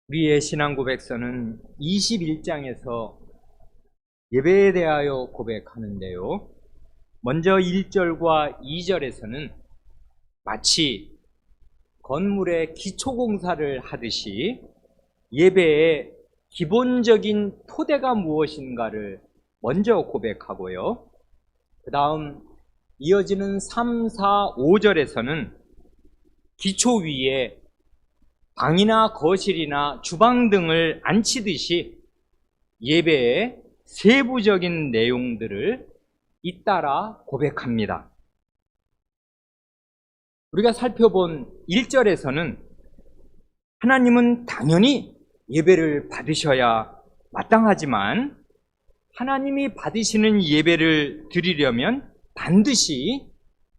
우리의 신앙 고백서는 21장에서 예배에 대하여 고백하는데요. 먼저 1절과 2절에서는 마치 건물의 기초공사를 하듯이 예배의 기본적인 토대가 무엇인가를 먼저 고백하고요. 그 다음 이어지는 3, 4, 5절에서는 기초 위에 방이나 거실이나 주방 등을 앉히듯이 예배의 세부적인 내용들을 잇따라 고백합니다. 우리가 살펴본 1절에서는 하나님은 당연히 예배를 받으셔야 마땅하지만 하나님이 받으시는 예배를 드리려면 반드시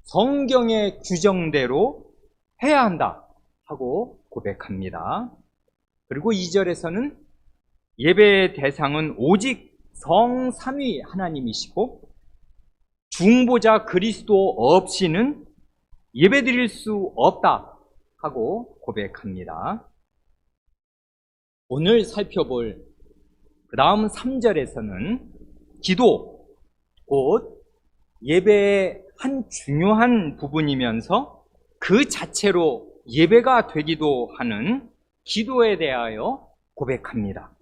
성경의 규정대로 해야 한다 하고 고백합니다. 그리고 2절에서는 예배의 대상은 오직 성삼위 하나님이시고 중보자 그리스도 없이는 예배드릴 수 없다 하고 고백합니다. 오늘 살펴볼 그 다음 3절에서는 기도, 곧 예배의 한 중요한 부분이면서 그 자체로 예배가 되기도 하는 기도에 대하여 고백합니다.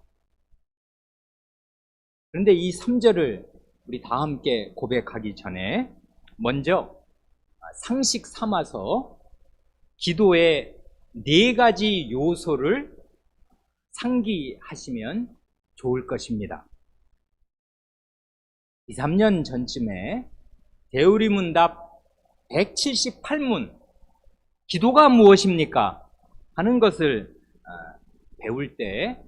그런데 이 3절을 우리 다 함께 고백하기 전에 먼저 상식 삼아서 기도의 4가지 요소를 상기하시면 좋을 것입니다. 2, 3년 전쯤에 대우리문답 178문 기도가 무엇입니까? 하는 것을 배울 때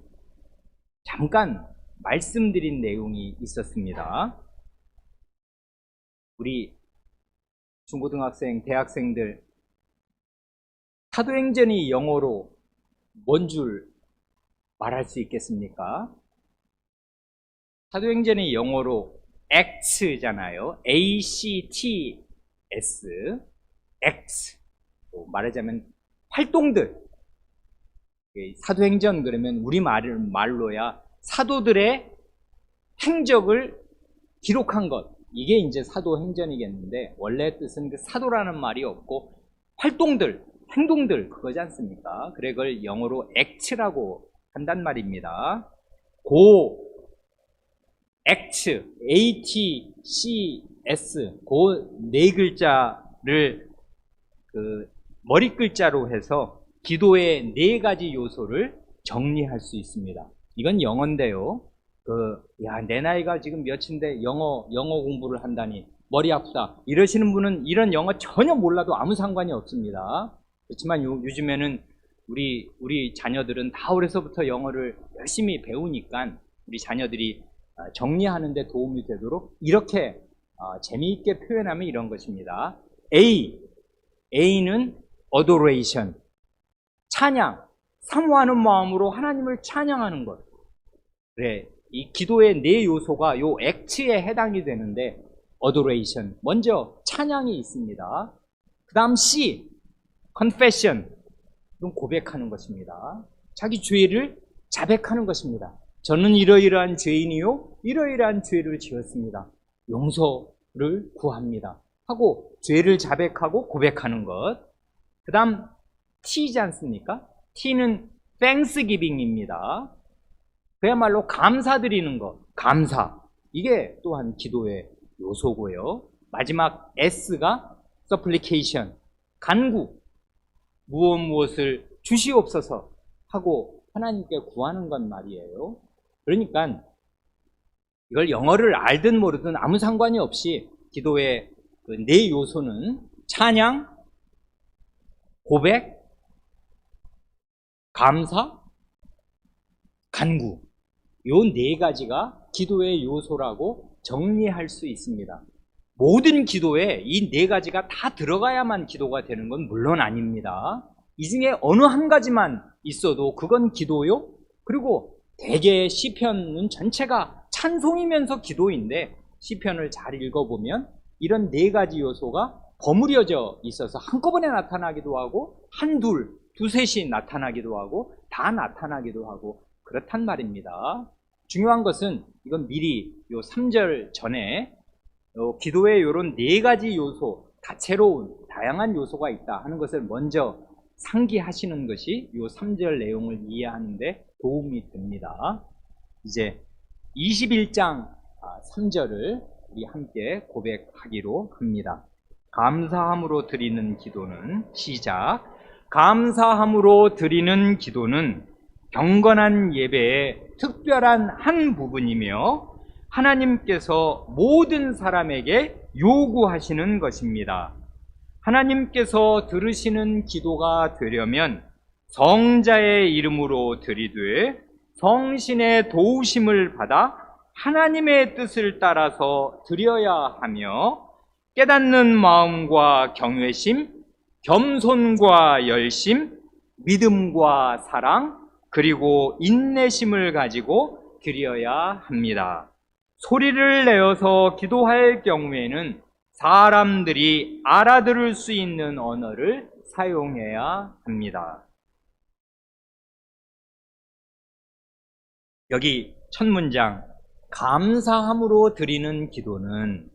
잠깐 말씀드린 내용이 있었습니다. 우리 중고등학생, 대학생들 사도행전이 영어로 뭔 줄 말할 수 있겠습니까? 사도행전이 영어로 Acts잖아요. ACTS, Acts. 말하자면 활동들. 사도행전 그러면 우리말로야 사도들의 행적을 기록한 것. 이게 이제 사도행전이겠는데 원래 뜻은 그 사도라는 말이 없고 활동들, 행동들 그거지 않습니까? 그래 그걸 영어로 act라고 한단 말입니다. ACTS, 그 4글자를 머리 글자로 해서 기도의 4가지 요소를 정리할 수 있습니다. 이건 영어인데요. 내 나이가 지금 몇인데 영어 공부를 한다니 머리 아프다. 이러시는 분은 이런 영어 전혀 몰라도 아무 상관이 없습니다. 그렇지만 요즘에는 우리 자녀들은 다 어려서부터 영어를 열심히 배우니까 우리 자녀들이 정리하는 데 도움이 되도록 이렇게 재미있게 표현하면 이런 것입니다. A는 adoration, 찬양, 사모하는 마음으로 하나님을 찬양하는 것. 그래, 이 기도의 4요소가 요 act에 해당이 되는데 adoration, 먼저 찬양이 있습니다. 그 다음 C, confession, 이건 고백하는 것입니다. 자기 죄를 자백하는 것입니다. 저는 이러이러한 죄인이요 이러이러한 죄를 지었습니다. 용서를 구합니다 하고 죄를 자백하고 고백하는 것. 그 다음 T이지 않습니까? T는 Thanksgiving입니다. 그야말로 감사드리는 것, 감사. 이게 또한 기도의 요소고요. 마지막 S가 Supplication, 간구. 무엇을 주시옵소서 하고 하나님께 구하는 것 말이에요. 그러니까 이걸 영어를 알든 모르든 아무 상관이 없이 기도의 그 4요소는 찬양, 고백, 감사, 간구. 요 4가지가 기도의 요소라고 정리할 수 있습니다. 모든 기도에 이 4가지가 다 들어가야만 기도가 되는 건 물론 아닙니다. 이 중에 어느 한 가지만 있어도 그건 기도요. 그리고 대개의 시편은 전체가 찬송이면서 기도인데 시편을 잘 읽어보면 이런 4가지 요소가 버무려져 있어서 한꺼번에 나타나기도 하고 한둘, 두셋이 나타나기도 하고 다 나타나기도 하고 그렇단 말입니다. 중요한 것은 이건 미리 요 3절 전에 기도에 이런 4가지 요소, 다채로운 다양한 요소가 있다 하는 것을 먼저 상기하시는 것이 요 3절 내용을 이해하는 데 도움이 됩니다. 이제 21장 3절을 우리 함께 고백하기로 합니다. 감사함으로 드리는 기도는 시작. 감사함으로 드리는 기도는 경건한 예배의 특별한 한 부분이며 하나님께서 모든 사람에게 요구하시는 것입니다. 하나님께서 들으시는 기도가 되려면 성자의 이름으로 드리되 성신의 도우심을 받아 하나님의 뜻을 따라서 드려야 하며 깨닫는 마음과 경외심, 겸손과 열심, 믿음과 사랑, 그리고 인내심을 가지고 드려야 합니다. 소리를 내어서 기도할 경우에는 사람들이 알아들을 수 있는 언어를 사용해야 합니다. 여기 첫 문장, 감사함으로 드리는 기도는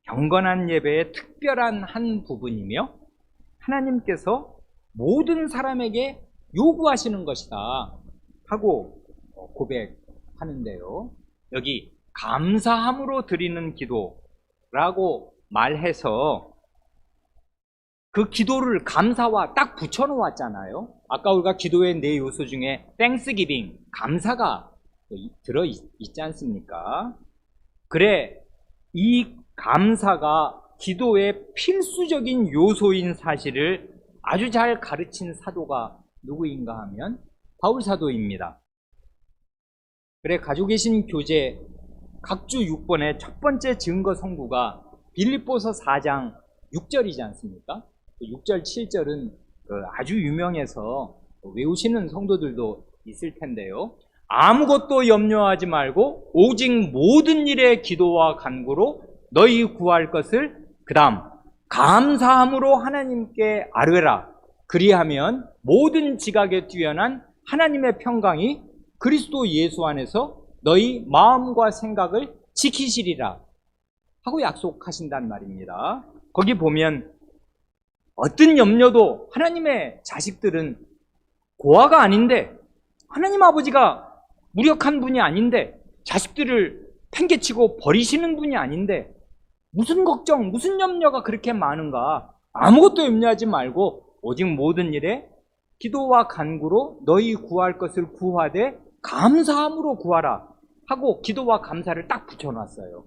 경건한 예배의 특별한 한 부분이며 하나님께서 모든 사람에게 요구하시는 것이다 하고 고백하는데요. 여기 감사함으로 드리는 기도라고 말해서 그 기도를 감사와 딱 붙여놓았잖아요. 아까 우리가 기도의 4요소 중에 땡스기빙, 감사가 들어있지 않습니까? 그래, 이 감사가 기도의 필수적인 요소인 사실을 아주 잘 가르친 사도가 누구인가 하면 바울 사도입니다. 그래, 가지고 계신 교재 각주 6번의 첫 번째 증거 성구가 빌립보서 4장 6절이지 않습니까? 6절, 7절은 아주 유명해서 외우시는 성도들도 있을 텐데요. 아무것도 염려하지 말고 오직 모든 일에 기도와 간구로 너희 구할 것을 그 다음 감사함으로 하나님께 아뢰라. 그리하면 모든 지각에 뛰어난 하나님의 평강이 그리스도 예수 안에서 너희 마음과 생각을 지키시리라 하고 약속하신단 말입니다. 거기 보면 어떤 염려도 하나님의 자식들은 고아가 아닌데 하나님 아버지가 무력한 분이 아닌데 자식들을 팽개치고 버리시는 분이 아닌데 무슨 걱정, 무슨 염려가 그렇게 많은가? 아무것도 염려하지 말고 오직 모든 일에 기도와 간구로 너희 구할 것을 구하되 감사함으로 구하라 하고 기도와 감사를 딱 붙여놨어요.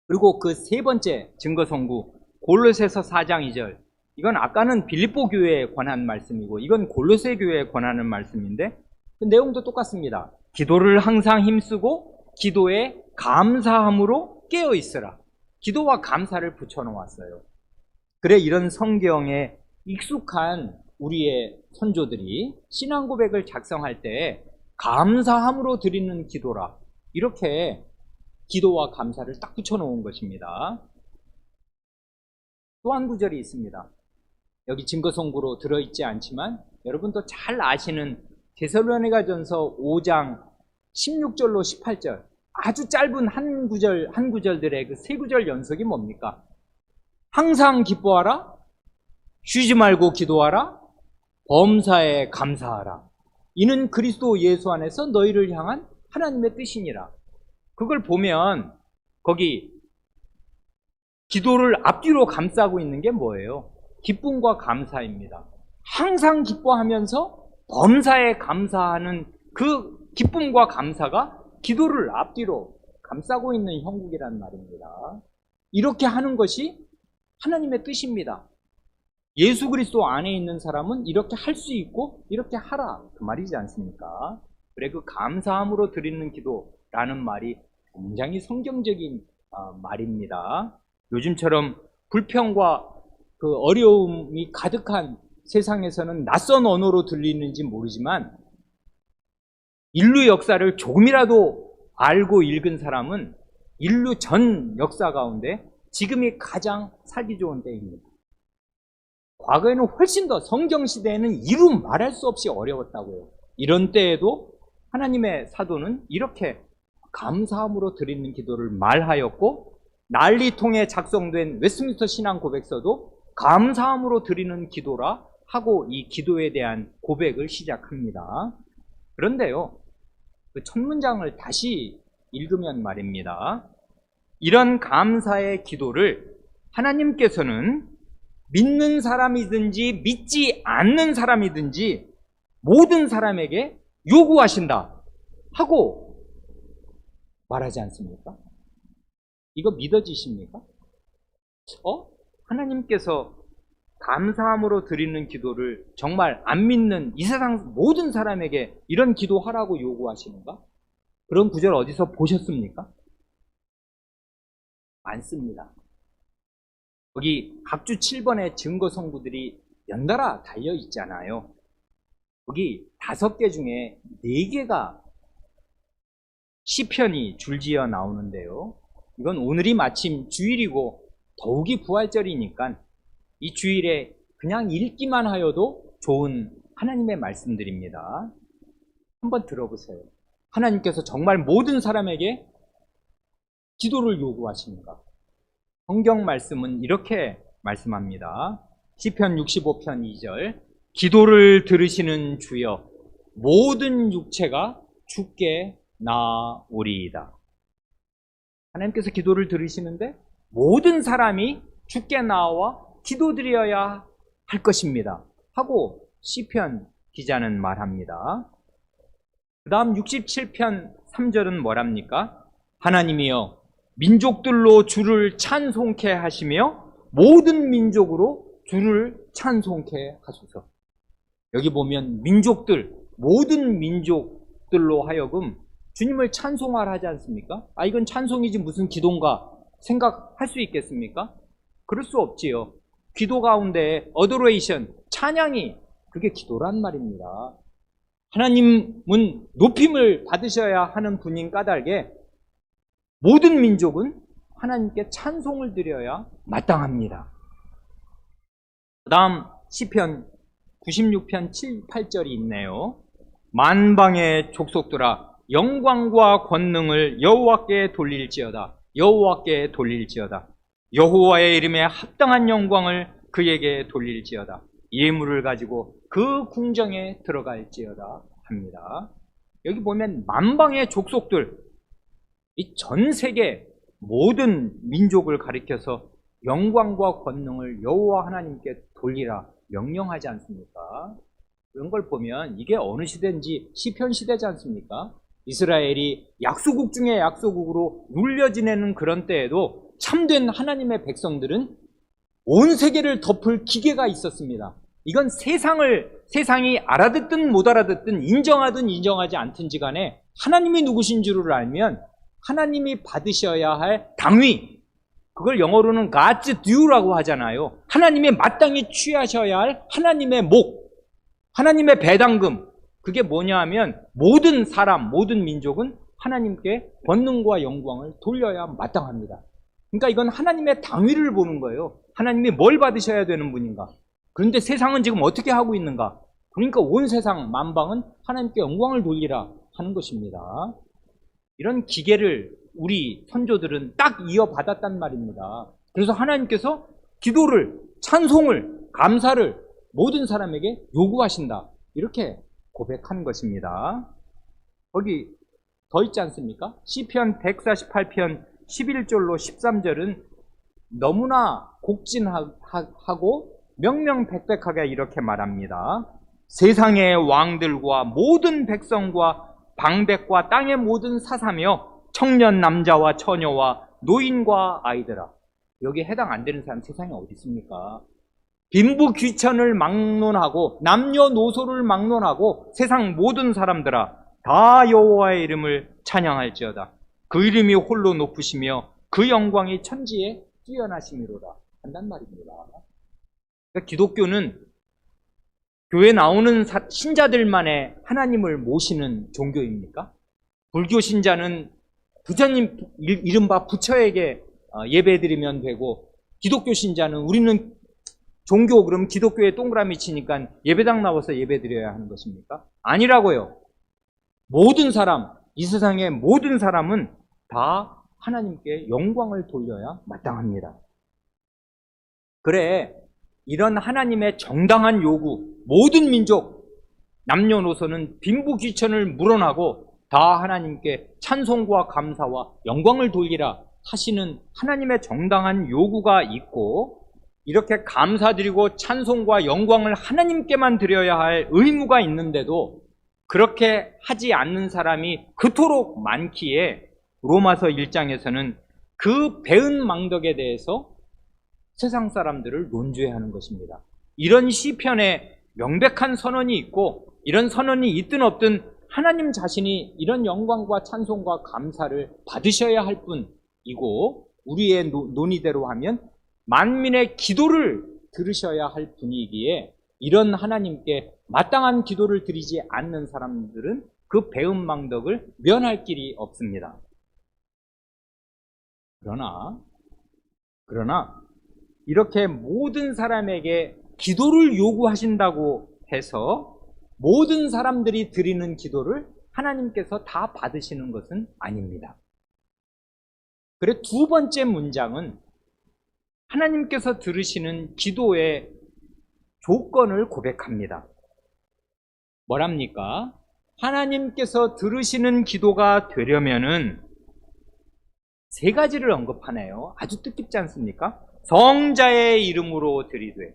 그리고 그 3번째 증거성구 골로새서 4장 2절, 이건 아까는 빌립보 교회에 관한 말씀이고 이건 골로새 교회에 관한 말씀인데 그 내용도 똑같습니다. 기도를 항상 힘쓰고 기도에 감사함으로 깨어 있으라. 기도와 감사를 붙여놓았어요. 그래, 이런 성경에 익숙한 우리의 선조들이 신앙 고백을 작성할 때 감사함으로 드리는 기도라, 이렇게 기도와 감사를 딱 붙여놓은 것입니다. 또 한 구절이 있습니다. 여기 증거성구로 들어있지 않지만 여러분도 잘 아시는 데살로니가전서 5장 16절로 18절, 아주 짧은 한 구절들의 그 3구절 연속이 뭡니까? 항상 기뻐하라, 쉬지 말고 기도하라, 범사에 감사하라. 이는 그리스도 예수 안에서 너희를 향한 하나님의 뜻이니라. 그걸 보면 거기 기도를 앞뒤로 감싸고 있는 게 뭐예요? 기쁨과 감사입니다. 항상 기뻐하면서 범사에 감사하는 그 기쁨과 감사가 기도를 앞뒤로 감싸고 있는 형국이란 말입니다. 이렇게 하는 것이 하나님의 뜻입니다. 예수 그리스도 안에 있는 사람은 이렇게 할 수 있고 이렇게 하라, 그 말이지 않습니까? 그래, 그 감사함으로 드리는 기도라는 말이 굉장히 성경적인 말입니다. 요즘처럼 불평과 그 어려움이 가득한 세상에서는 낯선 언어로 들리는지 모르지만 인류 역사를 조금이라도 알고 읽은 사람은 인류 전 역사 가운데 지금이 가장 살기 좋은 때입니다. 과거에는 훨씬 더 성경 시대에는 이루 말할 수 없이 어려웠다고요. 이런 때에도 하나님의 사도는 이렇게 감사함으로 드리는 기도를 말하였고, 난리통에 작성된 웨스트민스터 신앙 고백서도 감사함으로 드리는 기도라 하고 이 기도에 대한 고백을 시작합니다. 그런데요, 그 첫 문장을 다시 읽으면 말입니다. 이런 감사의 기도를 하나님께서는 믿는 사람이든지 믿지 않는 사람이든지 모든 사람에게 요구하신다 하고 말하지 않습니까? 이거 믿어지십니까? 하나님께서 감사함으로 드리는 기도를 정말 안 믿는 이 세상 모든 사람에게 이런 기도하라고 요구하시는가? 그런 구절 어디서 보셨습니까? 많습니다. 여기 각주 7번의 증거 성구들이 연달아 달려 있잖아요. 거기 5개 중에 4개가 시편이 줄지어 나오는데요. 이건 오늘이 마침 주일이고 더욱이 부활절이니까 이 주일에 그냥 읽기만 하여도 좋은 하나님의 말씀들입니다. 한번 들어보세요. 하나님께서 정말 모든 사람에게 기도를 요구하시는가? 성경 말씀은 이렇게 말씀합니다. 시편 65편 2절, 기도를 들으시는 주여 모든 육체가 주께 나오리이다. 하나님께서 기도를 들으시는데 모든 사람이 주께 나와 기도드려야 할 것입니다 하고 시편 기자는 말합니다. 그 다음 67편 3절은 뭐랍니까? 하나님이여 민족들로 주를 찬송케 하시며 모든 민족으로 주를 찬송케 하소서. 여기 보면 민족들, 모든 민족들로 하여금 주님을 찬송하라 하지 않습니까? 이건 찬송이지 무슨 기도인가 생각할 수 있겠습니까? 그럴 수 없지요. 기도 가운데 어도레이션, 찬양이 그게 기도란 말입니다. 하나님은 높임을 받으셔야 하는 분인 까닭에 모든 민족은 하나님께 찬송을 드려야 마땅합니다. 그 다음 시편 96편 7, 8절이 있네요. 만방의 족속들아 영광과 권능을 여호와께 돌릴지어다. 여호와께 돌릴지어다. 여호와의 이름에 합당한 영광을 그에게 돌릴지어다. 예물을 가지고 그 궁정에 들어갈지어다 합니다. 여기 보면 만방의 족속들, 이 전 세계 모든 민족을 가리켜서 영광과 권능을 여호와 하나님께 돌리라 명령하지 않습니까? 그런 걸 보면 이게 어느 시대인지 시편 시대지 않습니까? 이스라엘이 약소국 중에 약소국으로 눌려 지내는 그런 때에도 참된 하나님의 백성들은 온 세계를 덮을 기계가 있었습니다. 이건 세상이 알아듣든 못 알아듣든 인정하든 인정하지 않든지 간에 하나님이 누구신 줄을 알면 하나님이 받으셔야 할 당위, 그걸 영어로는 God's due라고 하잖아요. 하나님이 마땅히 취하셔야 할 하나님의 목, 하나님의 배당금, 그게 뭐냐 하면 모든 사람, 모든 민족은 하나님께 권능과 영광을 돌려야 마땅합니다. 그러니까 이건 하나님의 당위를 보는 거예요. 하나님이 뭘 받으셔야 되는 분인가. 그런데 세상은 지금 어떻게 하고 있는가. 그러니까 온 세상 만방은 하나님께 영광을 돌리라 하는 것입니다. 이런 기계를 우리 선조들은 딱 이어받았단 말입니다. 그래서 하나님께서 기도를, 찬송을, 감사를 모든 사람에게 요구하신다. 이렇게 고백한 것입니다. 거기 더 있지 않습니까? 시편 148편 11절로 13절은 너무나 곡진하고 명명백백하게 이렇게 말합니다. 세상의 왕들과 모든 백성과 방백과 땅의 모든 사사며 청년 남자와 처녀와 노인과 아이들아. 여기에 해당 안 되는 사람 세상에 어디 있습니까? 빈부 귀천을 막론하고 남녀노소를 막론하고 세상 모든 사람들아 다 여호와의 이름을 찬양할지어다. 그 이름이 홀로 높으시며 그 영광이 천지에 뛰어나심이로다 한단 말입니다. 그러니까 기독교는 교회 나오는 신자들만의 하나님을 모시는 종교입니까? 불교 신자는 부처님 이른바 부처에게 예배드리면 되고, 기독교 신자는 우리는 종교 그럼 기독교에 동그라미 치니까 예배당 나와서 예배 드려야 하는 것입니까? 아니라고요. 모든 사람, 이 세상의 모든 사람은 다 하나님께 영광을 돌려야 마땅합니다. 그래, 이런 하나님의 정당한 요구, 모든 민족, 남녀노소는 빈부귀천을 물어나고 다 하나님께 찬송과 감사와 영광을 돌리라 하시는 하나님의 정당한 요구가 있고, 이렇게 감사드리고 찬송과 영광을 하나님께만 드려야 할 의무가 있는데도 그렇게 하지 않는 사람이 그토록 많기에 로마서 1장에서는 그 배은 망덕에 대해서 세상 사람들을 논죄하는 것입니다. 이런 시편에 명백한 선언이 있고, 이런 선언이 있든 없든 하나님 자신이 이런 영광과 찬송과 감사를 받으셔야 할 뿐이고, 우리의 논의대로 하면 만민의 기도를 들으셔야 할 분이기에 이런 하나님께 마땅한 기도를 드리지 않는 사람들은 그 배은망덕을 면할 길이 없습니다. 그러나 이렇게 모든 사람에게 기도를 요구하신다고 해서 모든 사람들이 드리는 기도를 하나님께서 다 받으시는 것은 아닙니다. 그래, 두 번째 문장은 하나님께서 들으시는 기도의 조건을 고백합니다. 뭐랍니까? 하나님께서 들으시는 기도가 되려면은 세 가지를 언급하네요. 아주 뜻깊지 않습니까? 성자의 이름으로 드리되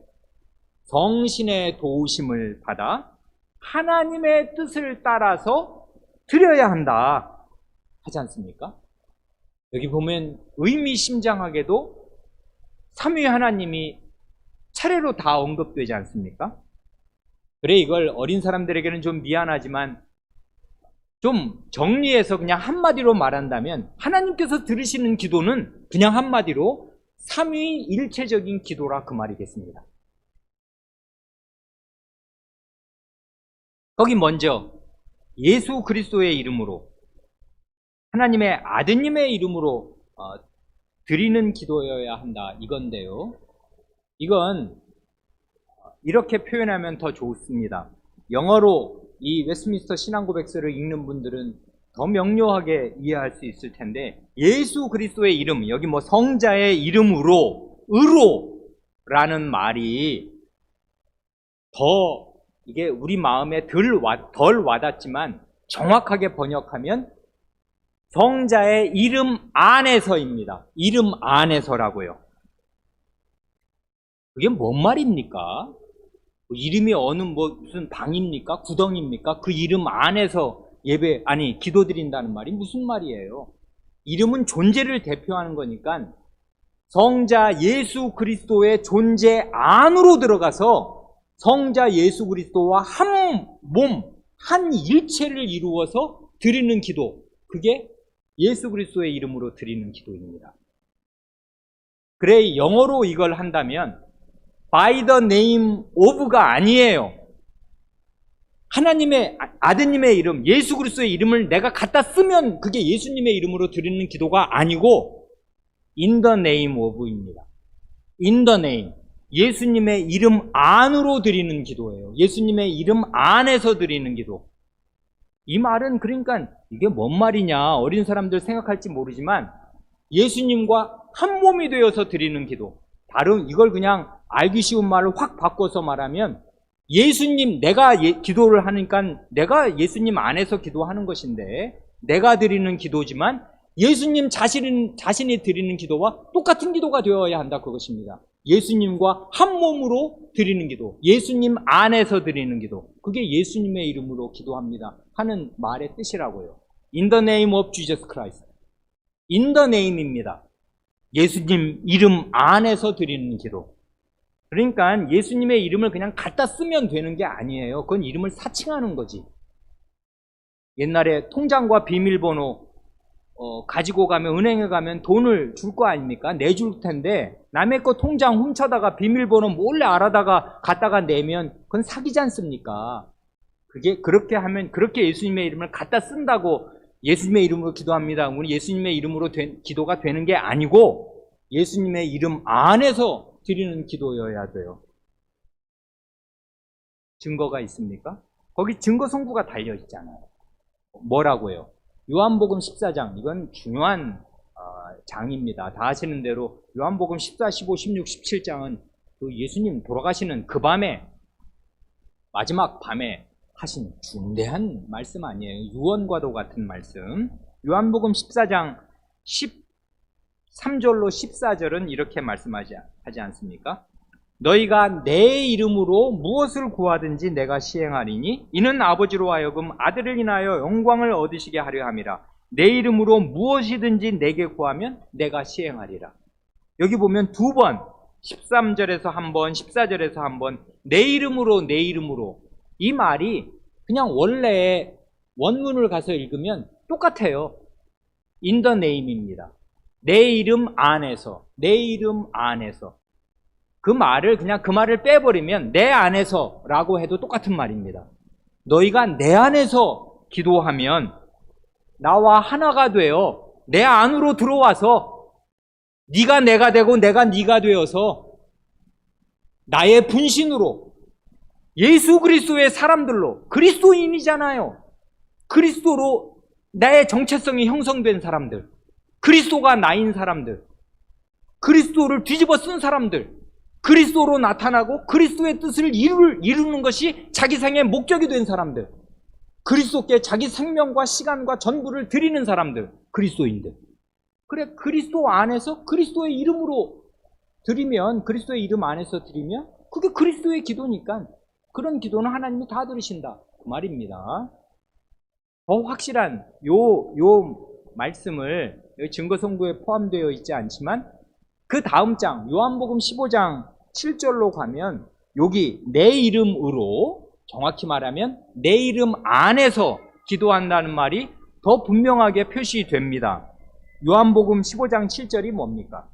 성신의 도우심을 받아 하나님의 뜻을 따라서 드려야 한다 하지 않습니까? 여기 보면 의미심장하게도 삼위 하나님이 차례로 다 언급되지 않습니까? 그래, 이걸 어린 사람들에게는 좀 미안하지만 좀 정리해서 그냥 한마디로 말한다면 하나님께서 들으시는 기도는 그냥 한마디로 삼위일체적인 기도라 그 말이겠습니다. 거기 먼저 예수 그리스도의 이름으로, 하나님의 아드님의 이름으로 드리는 기도여야 한다 이건데요. 이건 이렇게 표현하면 더 좋습니다. 영어로 이 웨스트민스터 신앙고백서를 읽는 분들은 더 명료하게 이해할 수 있을 텐데, 예수 그리스도의 이름, 여기 뭐 성자의 이름으로, 의로라는 말이 더 이게 우리 마음에 덜 와닿지만 정확하게 번역하면 성자의 이름 안에서입니다. 이름 안에서라고요. 그게 뭔 말입니까? 이름이 어느 무슨 방입니까? 구덩입니까? 그 이름 안에서 기도드린다는 말이 무슨 말이에요? 이름은 존재를 대표하는 거니까 성자 예수 그리스도의 존재 안으로 들어가서 성자 예수 그리스도와 한 몸, 한 일체를 이루어서 드리는 기도, 그게 예수 그리스도의 이름으로 드리는 기도입니다. 그래, 영어로 이걸 한다면 by the name of가 아니에요. 하나님의 아드님의 이름, 예수 그리스도의 이름을 내가 갖다 쓰면 그게 예수님의 이름으로 드리는 기도가 아니고 in the name of입니다. in the name, 예수님의 이름 안으로 드리는 기도예요. 예수님의 이름 안에서 드리는 기도. 이 말은 그러니까 이게 뭔 말이냐 어린 사람들 생각할지 모르지만 예수님과 한 몸이 되어서 드리는 기도. 이걸 그냥 알기 쉬운 말을 확 바꿔서 말하면 예수님, 내가 기도를 하니까 내가 예수님 안에서 기도하는 것인데 내가 드리는 기도지만 예수님 자신이 드리는 기도와 똑같은 기도가 되어야 한다, 그것입니다. 예수님과 한 몸으로 드리는 기도, 예수님 안에서 드리는 기도, 그게 예수님의 이름으로 기도합니다 하는 말의 뜻이라고요. In the name of Jesus Christ. In the name입니다. 예수님 이름 안에서 드리는 기도. 그러니까 예수님의 이름을 그냥 갖다 쓰면 되는 게 아니에요. 그건 이름을 사칭하는 거지. 옛날에 통장과 비밀번호 가지고 가면, 은행에 가면 돈을 줄 거 아닙니까? 내줄 텐데 남의 거 통장 훔쳐다가 비밀번호 몰래 알아다가 갖다가 내면 그건 사기지 않습니까? 그렇게 하면, 그렇게 예수님의 이름을 갖다 쓴다고 예수님의 이름으로 기도합니다, 우리 예수님의 이름으로 기도가 되는 게 아니고 예수님의 이름 안에서 드리는 기도여야 돼요. 증거가 있습니까? 거기 증거 성구가 달려 있잖아요. 뭐라고요? 요한복음 14장, 이건 중요한 장입니다. 다 아시는 대로 요한복음 14, 15, 16, 17장은 그 예수님 돌아가시는 그 밤에, 마지막 밤에 하신 중대한 말씀 아니에요. 유언과도 같은 말씀. 요한복음 14장 13절로 14절은 이렇게 말씀하지 않습니까? 너희가 내 이름으로 무엇을 구하든지 내가 시행하리니 이는 아버지로 하여금 아들을 인하여 영광을 얻으시게 하려 함이라. 내 이름으로 무엇이든지 내게 구하면 내가 시행하리라. 여기 보면 두 번, 13절에서 한 번, 14절에서 한 번, 내 이름으로, 내 이름으로. 이 말이 그냥 원래 원문을 가서 읽으면 똑같아요. In the name입니다. 내 이름 안에서, 내 이름 안에서. 그 말을 그냥 그 말을 빼버리면 내 안에서 라고 해도 똑같은 말입니다. 너희가 내 안에서 기도하면 나와 하나가 되어 내 안으로 들어와서 네가 내가 되고 내가 네가 되어서 나의 분신으로 예수 그리스도의 사람들로, 그리스도인이잖아요. 그리스도로 나의 정체성이 형성된 사람들, 그리스도가 나인 사람들, 그리스도를 뒤집어 쓴 사람들, 그리스도로 나타나고 그리스도의 뜻을 이루는 것이 자기 생의 목적이 된 사람들, 그리스도께 자기 생명과 시간과 전부를 드리는 사람들, 그리스도인들. 그래, 그리스도 안에서 그리스도의 이름으로 드리면, 그리스도의 이름 안에서 드리면 그게 그리스도의 기도니까 그런 기도는 하나님이 다 들으신다, 그 말입니다. 더 확실한 요 말씀을 여기 증거성구에 포함되어 있지 않지만 그 다음 장 요한복음 15장 7절로 가면 여기 내 이름으로, 정확히 말하면 내 이름 안에서 기도한다는 말이 더 분명하게 표시됩니다. 요한복음 15장 7절이 뭡니까?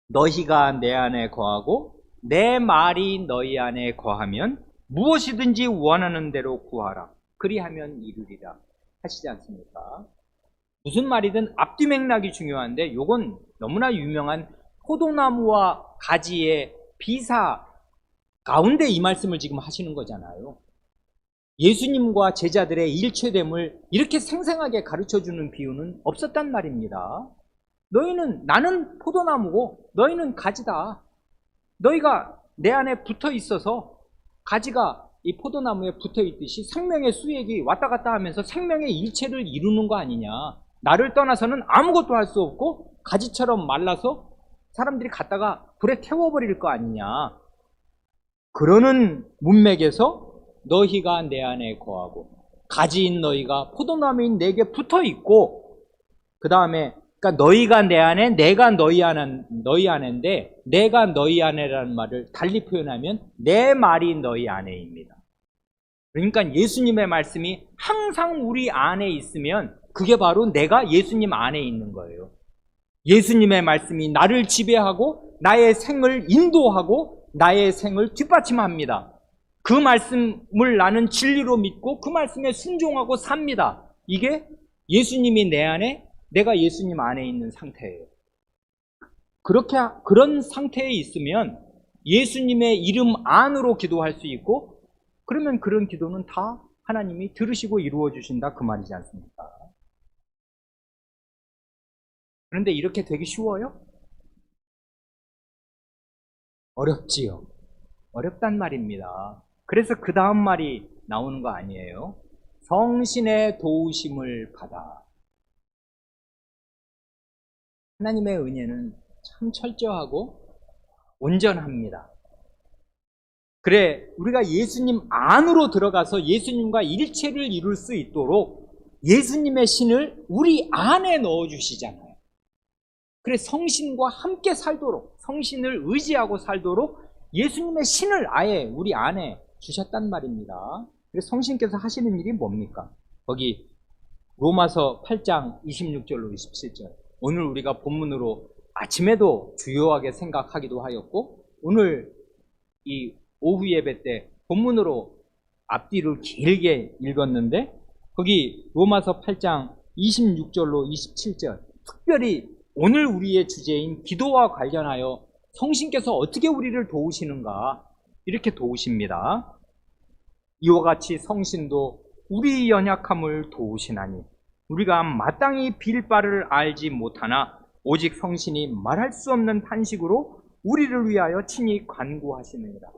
너희가 내 안에 거하고 내 말이 너희 안에 거하면 무엇이든지 원하는 대로 구하라. 그리하면 이루리라 하시지 않습니까? 무슨 말이든 앞뒤 맥락이 중요한데 요건 너무나 유명한 포도나무와 가지의 비사 가운데 이 말씀을 지금 하시는 거잖아요. 예수님과 제자들의 일체됨을 이렇게 생생하게 가르쳐주는 비유는 없었단 말입니다. 나는 포도나무고 너희는 가지다. 너희가 내 안에 붙어 있어서 가지가 이 포도나무에 붙어 있듯이 생명의 수액이 왔다 갔다 하면서 생명의 일체를 이루는 거 아니냐. 나를 떠나서는 아무것도 할 수 없고 가지처럼 말라서 사람들이 갖다가 불에 태워버릴 거 아니냐. 그러는 문맥에서 너희가 내 안에 거하고 가지인 너희가 포도나무인 내게 붙어 있고, 그 다음에 그러니까 너희가 내 안에, 내가 너희 안에인데 내가 너희 안에라는 말을 달리 표현하면 내 말이 너희 안에입니다. 그러니까 예수님의 말씀이 항상 우리 안에 있으면 그게 바로 내가 예수님 안에 있는 거예요. 예수님의 말씀이 나를 지배하고 나의 생을 인도하고 나의 생을 뒷받침합니다. 그 말씀을 나는 진리로 믿고 그 말씀에 순종하고 삽니다. 이게 예수님이 내 안에, 내가 예수님 안에 있는 상태예요. 그런 상태에 있으면 예수님의 이름 안으로 기도할 수 있고, 그러면 그런 기도는 다 하나님이 들으시고 이루어 주신다, 그 말이지 않습니까? 그런데 이렇게 되기 쉬워요? 어렵지요. 어렵단 말입니다. 그래서 그 다음 말이 나오는 거 아니에요? 성신의 도우심을 받아. 하나님의 은혜는 참 철저하고 온전합니다. 그래, 우리가 예수님 안으로 들어가서 예수님과 일체를 이룰 수 있도록 예수님의 신을 우리 안에 넣어주시잖아요. 그래, 성신과 함께 살도록, 성신을 의지하고 살도록 예수님의 신을 아예 우리 안에 주셨단 말입니다. 그래서 성신께서 하시는 일이 뭡니까? 거기 로마서 8장 26절로 27절. 오늘 우리가 본문으로 아침에도 주요하게 생각하기도 하였고, 오늘 이 오후 예배 때 본문으로 앞뒤를 길게 읽었는데, 거기 로마서 8장 26절로 27절, 특별히 오늘 우리의 주제인 기도와 관련하여 성신께서 어떻게 우리를 도우시는가? 이렇게 도우십니다. 이와 같이 성신도 우리 연약함을 도우시나니 우리가 마땅히 빌 바를 알지 못하나 오직 성신이 말할 수 없는 탄식으로 우리를 위하여 친히 간구하시느니라.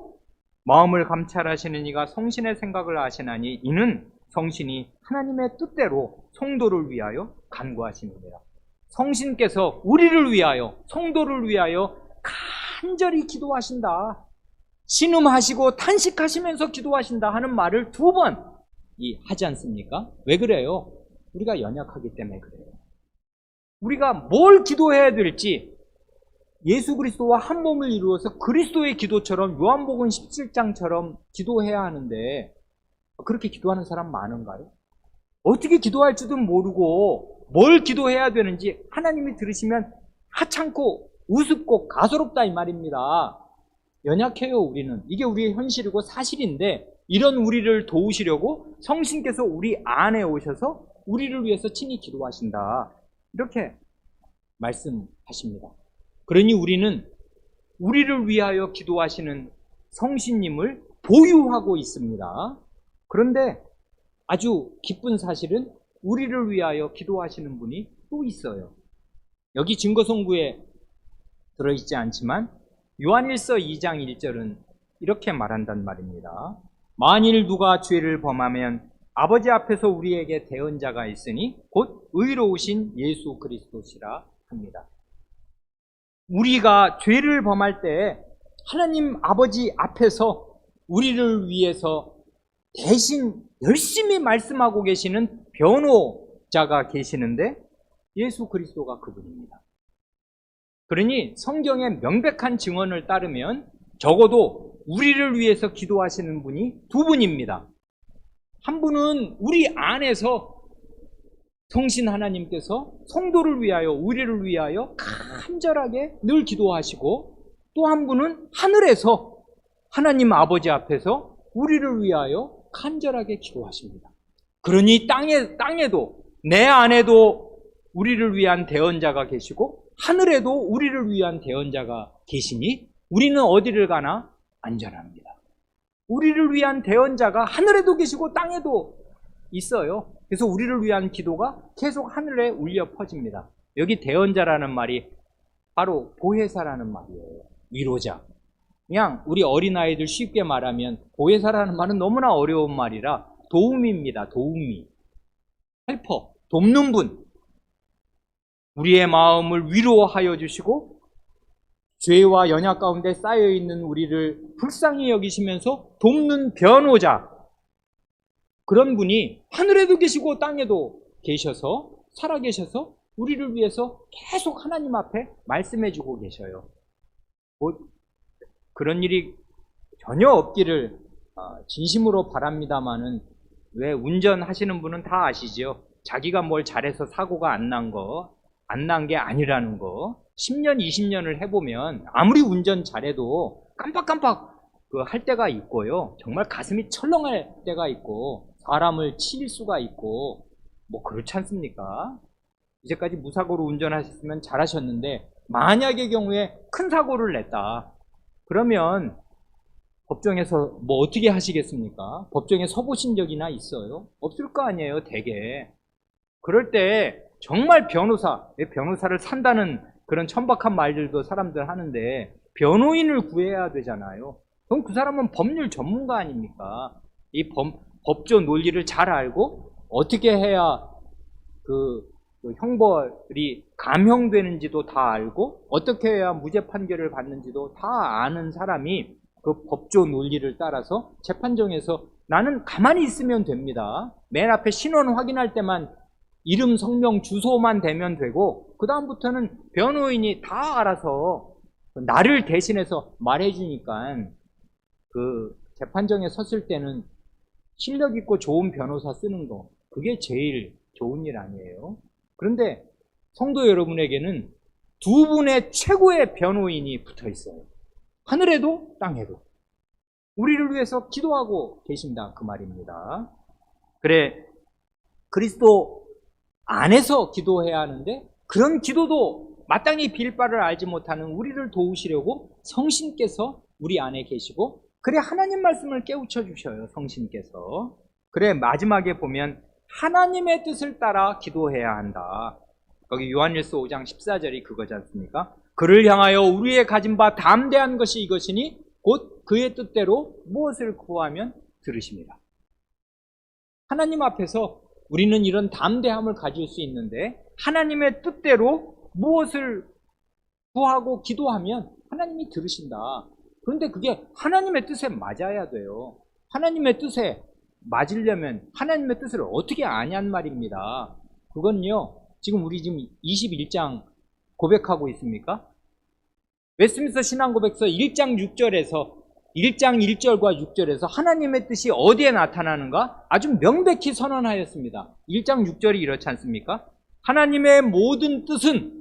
마음을 감찰하시는 이가 성신의 생각을 아시나니 이는 성신이 하나님의 뜻대로 성도를 위하여 간구하시느니라. 성신께서 우리를 위하여, 성도를 위하여 간절히 기도하신다. 신음하시고 탄식하시면서 기도하신다 하는 말을 2번 하지 않습니까? 왜 그래요? 우리가 연약하기 때문에 그래요. 우리가 뭘 기도해야 될지 예수 그리스도와 한 몸을 이루어서 그리스도의 기도처럼 요한복음 17장처럼 기도해야 하는데 그렇게 기도하는 사람 많은가요? 어떻게 기도할지도 모르고 뭘 기도해야 되는지 하나님이 들으시면 하찮고 우습고 가소롭다 이 말입니다. 연약해요 우리는. 이게 우리의 현실이고 사실인데 이런 우리를 도우시려고 성신께서 우리 안에 오셔서 우리를 위해서 친히 기도하신다. 이렇게 말씀하십니다. 그러니 우리는 우리를 위하여 기도하시는 성신님을 보유하고 있습니다. 그런데 아주 기쁜 사실은 우리를 위하여 기도하시는 분이 또 있어요. 여기 증거성구에 들어있지 않지만 요한일서 2장 1절은 이렇게 말한단 말입니다. 만일 누가 죄를 범하면 아버지 앞에서 우리에게 대언자가 있으니 곧 의로우신 예수 그리스도시라 합니다. 우리가 죄를 범할 때 하나님 아버지 앞에서 우리를 위해서 대신 열심히 말씀하고 계시는 변호자가 계시는데 예수 그리스도가 그분입니다. 그러니 성경의 명백한 증언을 따르면 적어도 우리를 위해서 기도하시는 분이 2분입니다. 한 분은 우리 안에서 성신 하나님께서 성도를 위하여 우리를 위하여 간절하게 늘 기도하시고 또 한 분은 하늘에서 하나님 아버지 앞에서 우리를 위하여 간절하게 기도하십니다. 그러니 땅에도 내 안에도 우리를 위한 대언자가 계시고 하늘에도 우리를 위한 대언자가 계시니 우리는 어디를 가나 안전합니다. 우리를 위한 대언자가 하늘에도 계시고 땅에도 있어요. 그래서 우리를 위한 기도가 계속 하늘에 울려 퍼집니다. 여기 대언자라는 말이 바로 보혜사라는 말이에요. 위로자. 그냥 우리 어린아이들 쉽게 말하면 보혜사라는 말은 너무나 어려운 말이라 도움입니다. 도우미. 헬퍼. 돕는 분. 우리의 마음을 위로하여 주시고 죄와 연약 가운데 쌓여있는 우리를 불쌍히 여기시면서 돕는 변호자. 그런 분이 하늘에도 계시고 땅에도 계셔서 살아계셔서 우리를 위해서 계속 하나님 앞에 말씀해주고 계셔요. 그런 일이 전혀 없기를 진심으로 바랍니다마는 왜 운전하시는 분은 다 아시죠? 자기가 뭘 잘해서 사고가 안 난 게 아니라는 거. 10년, 20년을 해보면 아무리 운전 잘해도 깜빡깜빡 할 때가 있고요. 정말 가슴이 철렁할 때가 있고 사람을 칠 수가 있고 뭐 그렇지 않습니까? 이제까지 무사고로 운전하셨으면 잘하셨는데 만약의 경우에 큰 사고를 냈다. 그러면 법정에서 뭐 어떻게 하시겠습니까? 법정에 서보신 적이나 있어요? 없을 거 아니에요, 대개. 그럴 때 정말 변호사를 산다는 그런 천박한 말들도 사람들 하는데 변호인을 구해야 되잖아요. 그럼 그 사람은 법률 전문가 아닙니까? 이 법조 논리를 잘 알고 어떻게 해야 그 형벌이 감형되는지도 다 알고 어떻게 해야 무죄 판결을 받는지도 다 아는 사람이 그 법조 논리를 따라서 재판정에서 나는 가만히 있으면 됩니다. 맨 앞에 신원 확인할 때만 이름, 성명, 주소만 대면 되고 그 다음부터는 변호인이 다 알아서 나를 대신해서 말해주니까 그 재판정에 섰을 때는 실력 있고 좋은 변호사 쓰는 거 그게 제일 좋은 일 아니에요. 그런데 성도 여러분에게는 2분의 최고의 변호인이 붙어 있어요. 하늘에도 땅에도 우리를 위해서 기도하고 계신다 그 말입니다. 그래 그리스도 안에서 기도해야 하는데 그런 기도도 마땅히 빌 바를 알지 못하는 우리를 도우시려고 성신께서 우리 안에 계시고, 그래 하나님 말씀을 깨우쳐 주셔요. 성신께서. 그래 마지막에 보면 하나님의 뜻을 따라 기도해야 한다. 거기 요한일서 5장 14절이 그거지 않습니까? 그를 향하여 우리의 가진 바 담대한 것이 이것이니 곧 그의 뜻대로 무엇을 구하면 들으십니다. 하나님 앞에서 우리는 이런 담대함을 가질 수 있는데, 하나님의 뜻대로 무엇을 구하고 기도하면 하나님이 들으신다. 그런데 그게 하나님의 뜻에 맞아야 돼요. 하나님의 뜻에 맞으려면 하나님의 뜻을 어떻게 아냔 말입니다. 그건요, 우리 지금 21장 고백하고 있습니까? 웨스트민스터 신앙고백서 1장 1절과 6절에서 하나님의 뜻이 어디에 나타나는가 아주 명백히 선언하였습니다. 1장 6절이 이렇지 않습니까? 하나님의 모든 뜻은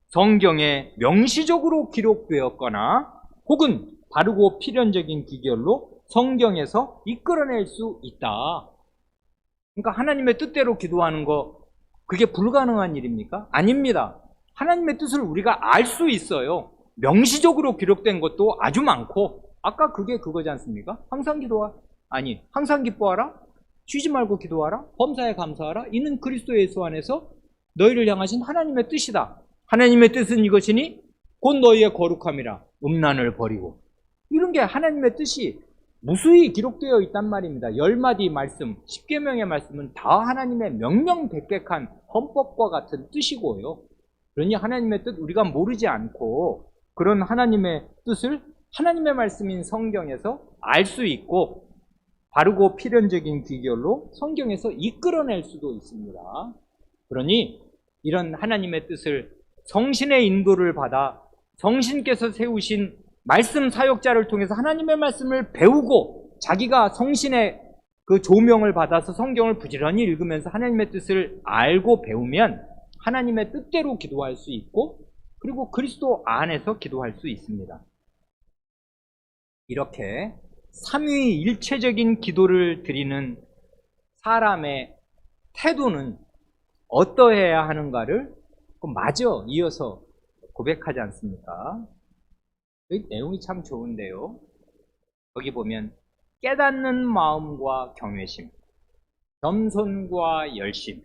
성경에 명시적으로 기록되었거나 혹은 바르고 필연적인 기결로 성경에서 이끌어낼 수 있다. 그러니까 하나님의 뜻대로 기도하는 거, 그게 불가능한 일입니까? 아닙니다. 하나님의 뜻을 우리가 알 수 있어요. 명시적으로 기록된 것도 아주 많고, 아까 그게 그거지 않습니까? 항상 기뻐하라, 쉬지 말고 기도하라, 범사에 감사하라, 이는 그리스도 예수 안에서 너희를 향하신 하나님의 뜻이다. 하나님의 뜻은 이것이니 곧 너희의 거룩함이라, 음란을 버리고. 이런 게 하나님의 뜻이 무수히 기록되어 있단 말입니다. 10마디 말씀, 10계명의 말씀은 다 하나님의 명명백백한 헌법과 같은 뜻이고요. 그러니 하나님의 뜻 우리가 모르지 않고 그런 하나님의 뜻을 하나님의 말씀인 성경에서 알 수 있고, 바르고 필연적인 기결로 성경에서 이끌어낼 수도 있습니다. 그러니 이런 하나님의 뜻을 성신의 인도를 받아 성신께서 세우신 말씀 사역자를 통해서 하나님의 말씀을 배우고, 자기가 성신의 그 조명을 받아서 성경을 부지런히 읽으면서 하나님의 뜻을 알고 배우면 하나님의 뜻대로 기도할 수 있고, 그리고 그리스도 안에서 기도할 수 있습니다. 이렇게 삼위일체적인 기도를 드리는 사람의 태도는 어떠해야 하는가를 마저 이어서 고백하지 않습니까? 이 내용이 참 좋은데요. 여기 보면 깨닫는 마음과 경외심, 겸손과 열심,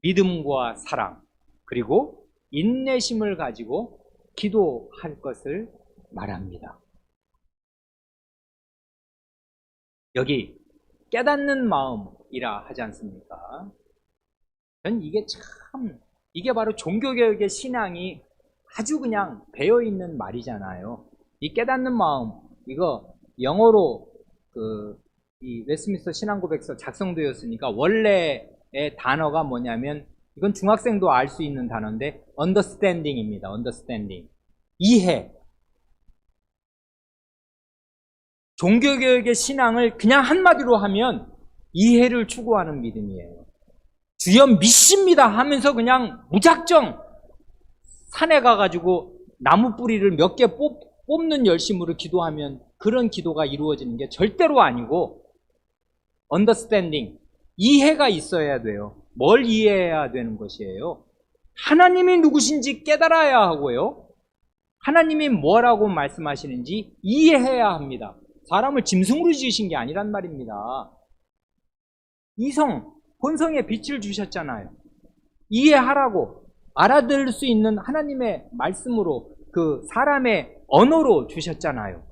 믿음과 사랑, 그리고 인내심을 가지고 기도할 것을 말합니다. 여기 깨닫는 마음이라 하지 않습니까? 전 이게 바로 종교개혁의 신앙이 아주 그냥 배어있는 말이잖아요. 이 깨닫는 마음, 이거 영어로 이 웨스트민스터 신앙고백서 작성되었으니까 원래의 단어가 뭐냐면, 이건 중학생도 알 수 있는 단어인데 understanding입니다. understanding. 이해. 종교개혁의 신앙을 그냥 한마디로 하면 이해를 추구하는 믿음이에요. 주여 믿습니다 하면서 그냥 무작정 산에 가가지고 나무 뿌리를 몇 개 뽑는 열심으로 기도하면 그런 기도가 이루어지는 게 절대로 아니고, understanding, 이해가 있어야 돼요. 뭘 이해해야 되는 것이에요? 하나님이 누구신지 깨달아야 하고요, 하나님이 뭐라고 말씀하시는지 이해해야 합니다. 사람을 짐승으로 지으신 게 아니란 말입니다. 이성, 본성의 빛을 주셨잖아요. 이해하라고, 알아들을 수 있는 하나님의 말씀으로, 그 사람의 언어로 주셨잖아요.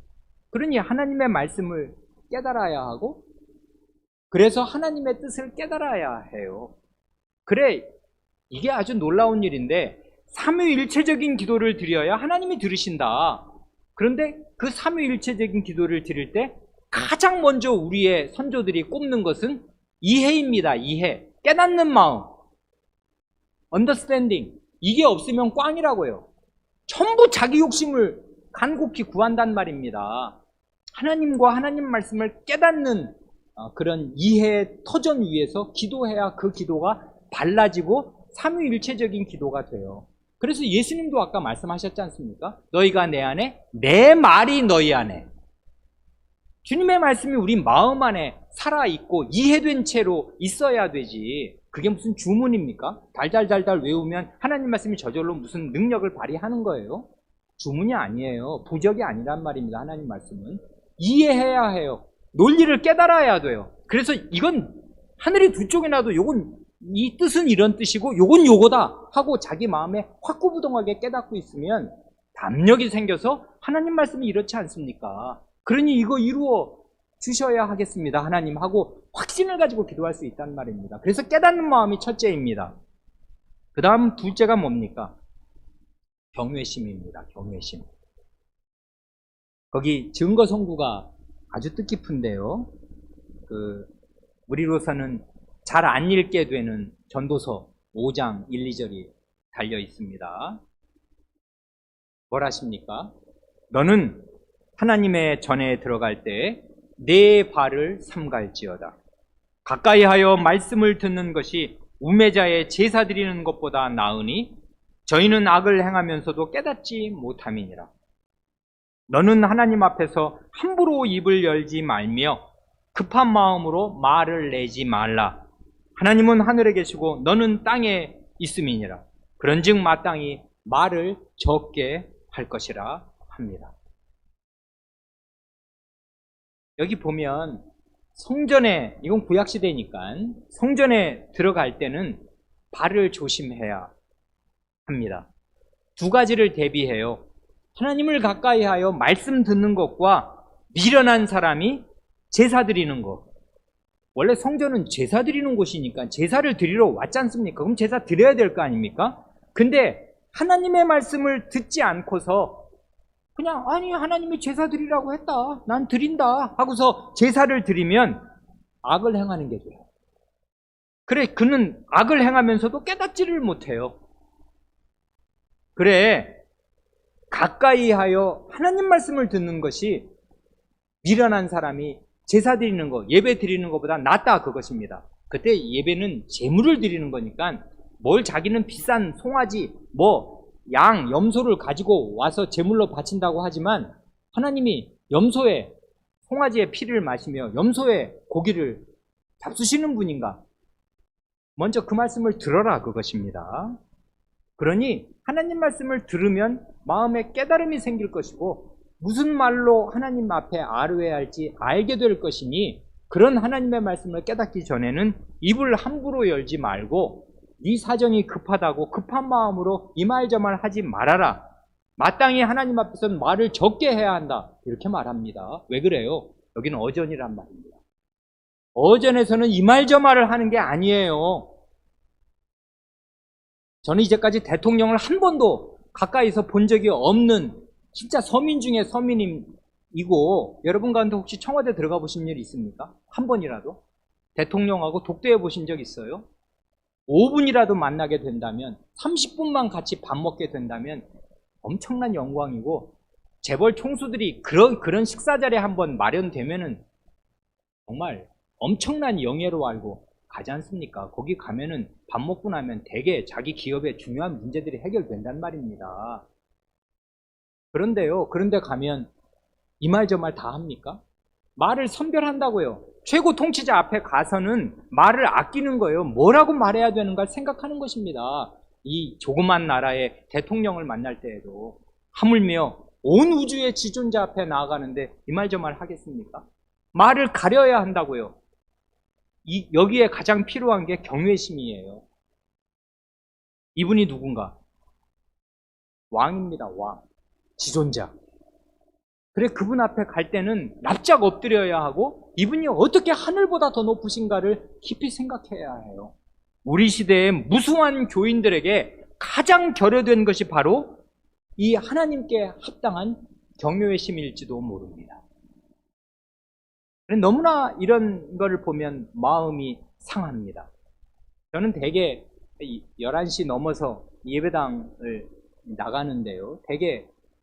그러니 하나님의 말씀을 깨달아야 하고, 그래서 하나님의 뜻을 깨달아야 해요. 그래, 이게 아주 놀라운 일인데, 삼위일체적인 기도를 드려야 하나님이 들으신다. 그런데 그 삼위일체적인 기도를 드릴 때 가장 먼저 우리의 선조들이 꼽는 것은 이해입니다. 이해. 깨닫는 마음. understanding. 이게 없으면 꽝이라고요. 전부 자기 욕심을 간곡히 구한단 말입니다. 하나님과 하나님 말씀을 깨닫는 그런 이해의 터전 위에서 기도해야 그 기도가 발라지고 삼위일체적인 기도가 돼요. 그래서 예수님도 아까 말씀하셨지 않습니까? 너희가 내 안에, 내 말이 너희 안에. 주님의 말씀이 우리 마음 안에 살아있고 이해된 채로 있어야 되지. 그게 무슨 주문입니까? 달달달달 외우면 하나님 말씀이 저절로 무슨 능력을 발휘하는 거예요? 주문이 아니에요. 부적이 아니란 말입니다. 하나님 말씀은 이해해야 해요. 논리를 깨달아야 돼요. 그래서 이건 하늘이 두 쪽에 나도 요건 이 뜻은 이런 뜻이고 요건 요거다 하고 자기 마음에 확고부동하게 깨닫고 있으면 담력이 생겨서 하나님 말씀이 이렇지 않습니까? 그러니 이거 이루어 주셔야 하겠습니다. 하나님 하고 확신을 가지고 기도할 수 있다는 말입니다. 그래서 깨닫는 마음이 첫째입니다. 그 다음 둘째가 뭡니까? 경외심입니다. 경외심. 거기 증거 성구가 아주 뜻깊은데요. 우리로서는 잘 안 읽게 되는 전도서 5장 1, 2절이 달려 있습니다. 뭘 하십니까? 너는 하나님의 전에 들어갈 때 내 발을 삼갈지어다. 가까이 하여 말씀을 듣는 것이 우매자의 제사 드리는 것보다 나으니 저희는 악을 행하면서도 깨닫지 못함이니라. 너는 하나님 앞에서 함부로 입을 열지 말며 급한 마음으로 말을 내지 말라. 하나님은 하늘에 계시고 너는 땅에 있음이니라. 그런즉 마땅히 말을 적게 할 것이라 합니다. 여기 보면 성전에, 이건 구약시대니까 성전에 들어갈 때는 발을 조심해야 합니다. 두 가지를 대비해요. 하나님을 가까이 하여 말씀 듣는 것과 미련한 사람이 제사 드리는 것. 원래 성전은 제사 드리는 곳이니까 제사를 드리러 왔지 않습니까? 그럼 제사 드려야 될 거 아닙니까? 근데 하나님의 말씀을 듣지 않고서 그냥 아니 하나님이 제사 드리라고 했다. 난 드린다 하고서 제사를 드리면 악을 행하는 게 돼요. 그래 그는 악을 행하면서도 깨닫지를 못해요. 그래 가까이 하여 하나님 말씀을 듣는 것이 미련한 사람이 제사 드리는 거, 예배 드리는 것보다 낫다 그것입니다. 그때 예배는 제물을 드리는 거니까 뭘 자기는 비싼 송아지, 양, 염소를 가지고 와서 제물로 바친다고 하지만 하나님이 염소의 송아지의 피를 마시며 염소의 고기를 잡수시는 분인가? 먼저 그 말씀을 들어라 그것입니다. 그러니 하나님 말씀을 들으면 마음에 깨달음이 생길 것이고 무슨 말로 하나님 앞에 아뢰야 할지 알게 될 것이니 그런 하나님의 말씀을 깨닫기 전에는 입을 함부로 열지 말고 네 사정이 급하다고 급한 마음으로 이 말 저 말 하지 말아라. 마땅히 하나님 앞에서는 말을 적게 해야 한다. 이렇게 말합니다. 왜 그래요? 여기는 어전이란 말입니다. 어전에서는 이 말 저 말을 하는 게 아니에요. 저는 이제까지 대통령을 한 번도 가까이서 본 적이 없는 진짜 서민 중에 서민이고 여러분 가운데 혹시 청와대 들어가 보신 일 있습니까? 한 번이라도? 대통령하고 독대해 보신 적 있어요? 5분이라도 만나게 된다면 30분만 같이 밥 먹게 된다면 엄청난 영광이고 재벌 총수들이 그런 식사 자리에 한번 마련되면은 정말 엄청난 영예로 알고 가지 않습니까? 거기 가면은 밥 먹고 나면 대개 자기 기업의 중요한 문제들이 해결된단 말입니다. 그런데요, 그런데 가면 이 말 저 말 다 합니까? 말을 선별한다고요. 최고 통치자 앞에 가서는 말을 아끼는 거예요. 뭐라고 말해야 되는가 생각하는 것입니다. 이 조그만 나라의 대통령을 만날 때에도 하물며 온 우주의 지존자 앞에 나아가는데 이 말 저 말 하겠습니까? 말을 가려야 한다고요. 여기에 가장 필요한 게 경외심이에요. 이분이 누군가? 왕입니다. 왕. 지존자. 그래 그분 앞에 갈 때는 납작 엎드려야 하고 이분이 어떻게 하늘보다 더 높으신가를 깊이 생각해야 해요. 우리 시대의 무수한 교인들에게 가장 결여된 것이 바로 이 하나님께 합당한 경외의 심일지도 모릅니다. 너무나 이런 거를 보면 마음이 상합니다. 저는 대개 11시 넘어서 예배당을 나가는데요.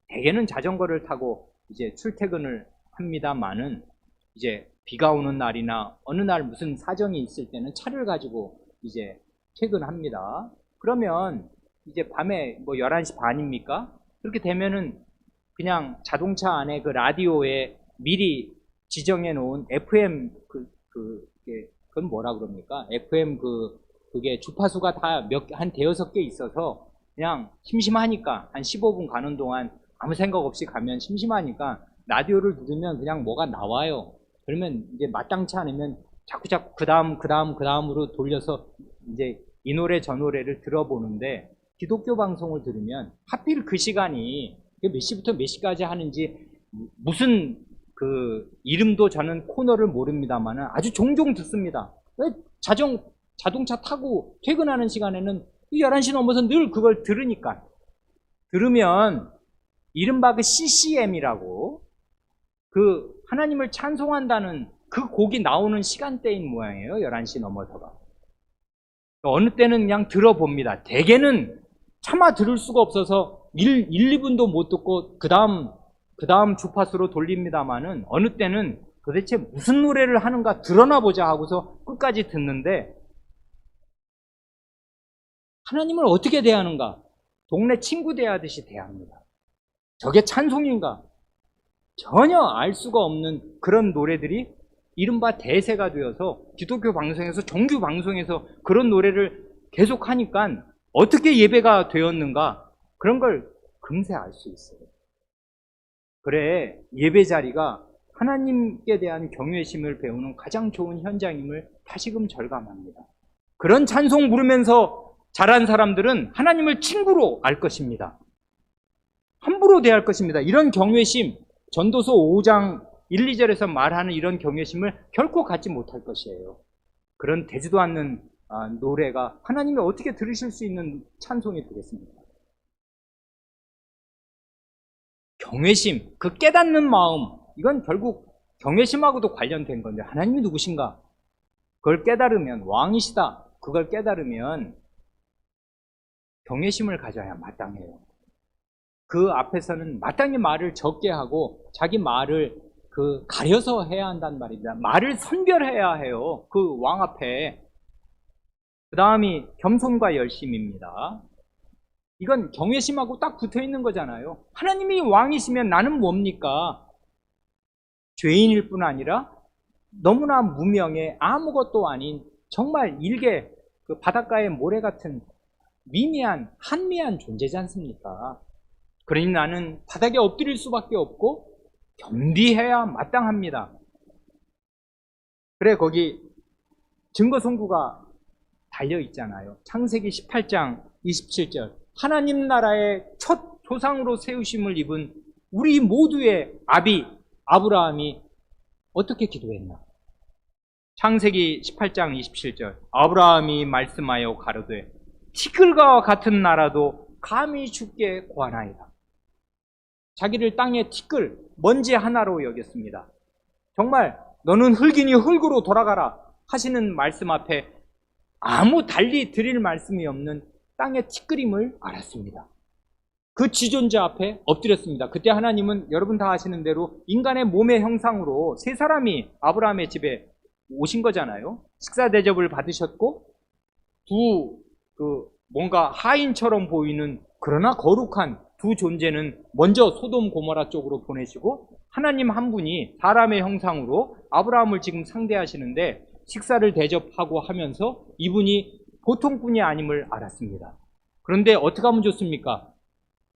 대개는 자전거를 타고 이제 출퇴근을 합니다만은 이제 비가 오는 날이나 어느 날 무슨 사정이 있을 때는 차를 가지고 이제 퇴근합니다. 그러면 이제 밤에 11시 반입니까? 그렇게 되면은 그냥 자동차 안에 그 라디오에 미리 지정해 놓은 FM 그건 뭐라 그럽니까? FM 그게 주파수가 다 한 대여섯 개 있어서 그냥 심심하니까 한 15분 가는 동안 아무 생각 없이 가면 심심하니까 라디오를 들으면 그냥 뭐가 나와요. 그러면 이제 마땅치 않으면 자꾸 그 다음으로 돌려서 이제 이 노래 저 노래를 들어보는데, 기독교 방송을 들으면 하필 그 시간이 몇 시부터 몇 시까지 하는지 무슨 그 이름도 저는 코너를 모릅니다만 아주 종종 듣습니다. 자동차 타고 퇴근하는 시간에는 11시 넘어서 늘 그걸 들으니까. 들으면 이른바 그 CCM이라고 그 하나님을 찬송한다는 그 곡이 나오는 시간대인 모양이에요. 11시 넘어서가. 어느 때는 그냥 들어봅니다. 대개는 차마 들을 수가 없어서 2분도 못 듣고 그 다음 주파수로 돌립니다만은, 어느 때는 도대체 무슨 노래를 하는가 들어나 보자 하고서 끝까지 듣는데, 하나님을 어떻게 대하는가? 동네 친구 대하듯이 대합니다. 저게 찬송인가? 전혀 알 수가 없는 그런 노래들이 이른바 대세가 되어서 기독교 방송에서, 정규 방송에서 그런 노래를 계속 하니까 어떻게 예배가 되었는가? 그런 걸 금세 알 수 있어요. 그래, 예배 자리가 하나님께 대한 경외심을 배우는 가장 좋은 현장임을 다시금 절감합니다. 그런 찬송 부르면서 자란 사람들은 하나님을 친구로 알 것입니다. 함부로 대할 것입니다. 이런 경외심, 전도서 5장 1, 2절에서 말하는 이런 경외심을 결코 갖지 못할 것이에요. 그런 되지도 않는 노래가 하나님이 어떻게 들으실 수 있는 찬송이 되겠습니까? 경외심, 그 깨닫는 마음, 이건 결국 경외심하고도 관련된 건데, 하나님이 누구신가? 그걸 깨달으면, 왕이시다, 그걸 깨달으면 경외심을 가져야 마땅해요. 그 앞에서는 마땅히 말을 적게 하고 자기 말을 가려서 해야 한단 말입니다. 말을 선별해야 해요. 그 왕 앞에. 그 다음이 겸손과 열심입니다. 이건 경외심하고 딱 붙어 있는 거잖아요. 하나님이 왕이시면 나는 뭡니까? 죄인일 뿐 아니라 너무나 무명의 아무것도 아닌 정말 일개 그 바닷가의 모래 같은 미미한 한미한 존재지 않습니까? 그러니 나는 바닥에 엎드릴 수밖에 없고 겸비해야 마땅합니다. 그래, 거기 증거선구가 달려 있잖아요. 창세기 18장 27절. 하나님 나라의 첫 조상으로 세우심을 입은 우리 모두의 아비 아브라함이 어떻게 기도했나? 창세기 18장 27절. 아브라함이 말씀하여 가로되 티끌과 같은 나라도 감히 주께 구하나이다. 자기를 땅의 티끌, 먼지 하나로 여겼습니다. 정말 너는 흙이니 흙으로 돌아가라 하시는 말씀 앞에 아무 달리 드릴 말씀이 없는 땅의 티끌임을 알았습니다. 그 지존자 앞에 엎드렸습니다. 그때 하나님은 여러분 다 아시는 대로 인간의 몸의 형상으로 세 사람이 아브라함의 집에 오신 거잖아요. 식사 대접을 받으셨고, 뭔가 하인처럼 보이는 그러나 거룩한 두 존재는 먼저 소돔 고모라 쪽으로 보내시고, 하나님 한 분이 사람의 형상으로 아브라함을 지금 상대하시는데 식사를 대접하고 하면서 이분이 보통 분이 아님을 알았습니다. 그런데 어떻게 하면 좋습니까?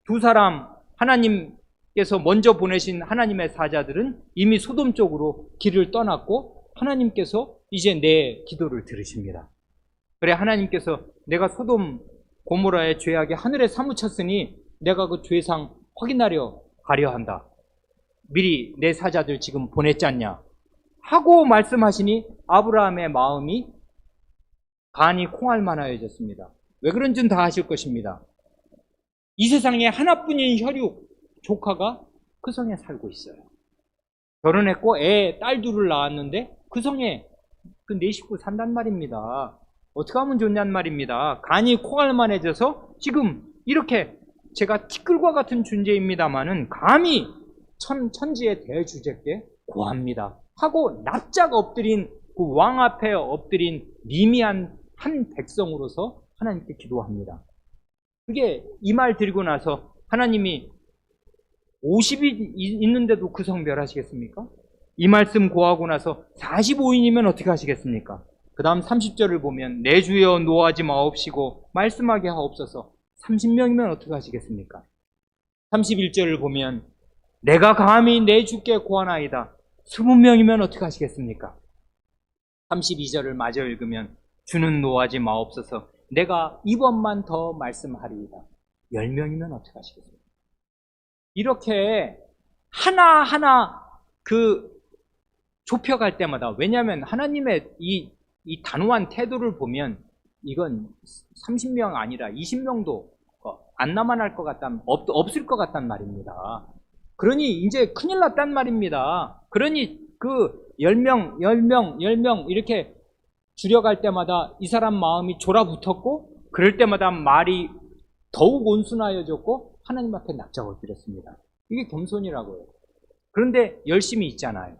두 사람, 하나님께서 먼저 보내신 하나님의 사자들은 이미 소돔 쪽으로 길을 떠났고, 하나님께서 이제 내 기도를 들으십니다. 그래, 하나님께서 내가 소돔 고모라의 죄악에 하늘에 사무쳤으니 내가 그 죄상 확인하려 가려 한다. 미리 내 사자들 지금 보냈지 않냐 하고 말씀하시니 아브라함의 마음이 간이 콩알만하여졌습니다. 왜 그런지는 다 아실 것입니다. 이 세상에 하나뿐인 혈육 조카가 그 성에 살고 있어요. 결혼했고 딸 둘을 낳았는데 그 성에 그 네 식구 산단 말입니다. 어떻게 하면 좋냔 말입니다. 간이 콩알만해져서 지금 이렇게 제가 티끌과 같은 존재입니다마는 감히 천지의 대주제께 고합니다 하고 납작 엎드린 그 왕 앞에 엎드린 미미한 한 백성으로서 하나님께 기도합니다. 그게 이 말 드리고 나서 하나님이 50인 있는데도 그 성 멸하시겠습니까? 이 말씀 고하고 나서 45인이면 어떻게 하시겠습니까? 그 다음 30절을 보면 내 주여 노하지 마옵시고 말씀하게 하옵소서. 30명이면 어떻게 하시겠습니까? 31절을 보면 내가 감히 내 주께 고하나이다. 20명이면 어떻게 하시겠습니까? 32절을 마저 읽으면 주는 노하지 마옵소서. 내가 이번만 더 말씀하리이다. 10명이면 어떻게 하시겠습니까? 이렇게 하나하나 좁혀갈 때마다, 왜냐하면 하나님의 이 단호한 태도를 보면 이건 30명 아니라 20명도 안 남아날 것 같단, 없을 것 같단 말입니다. 그러니 이제 큰일 났단 말입니다. 그러니 10명, 10명, 10명 이렇게 줄여갈 때마다 이 사람 마음이 졸아붙었고, 그럴 때마다 말이 더욱 온순하여졌고 하나님 앞에 납작을 드렸습니다. 이게 겸손이라고요. 그런데 열심히 있잖아요.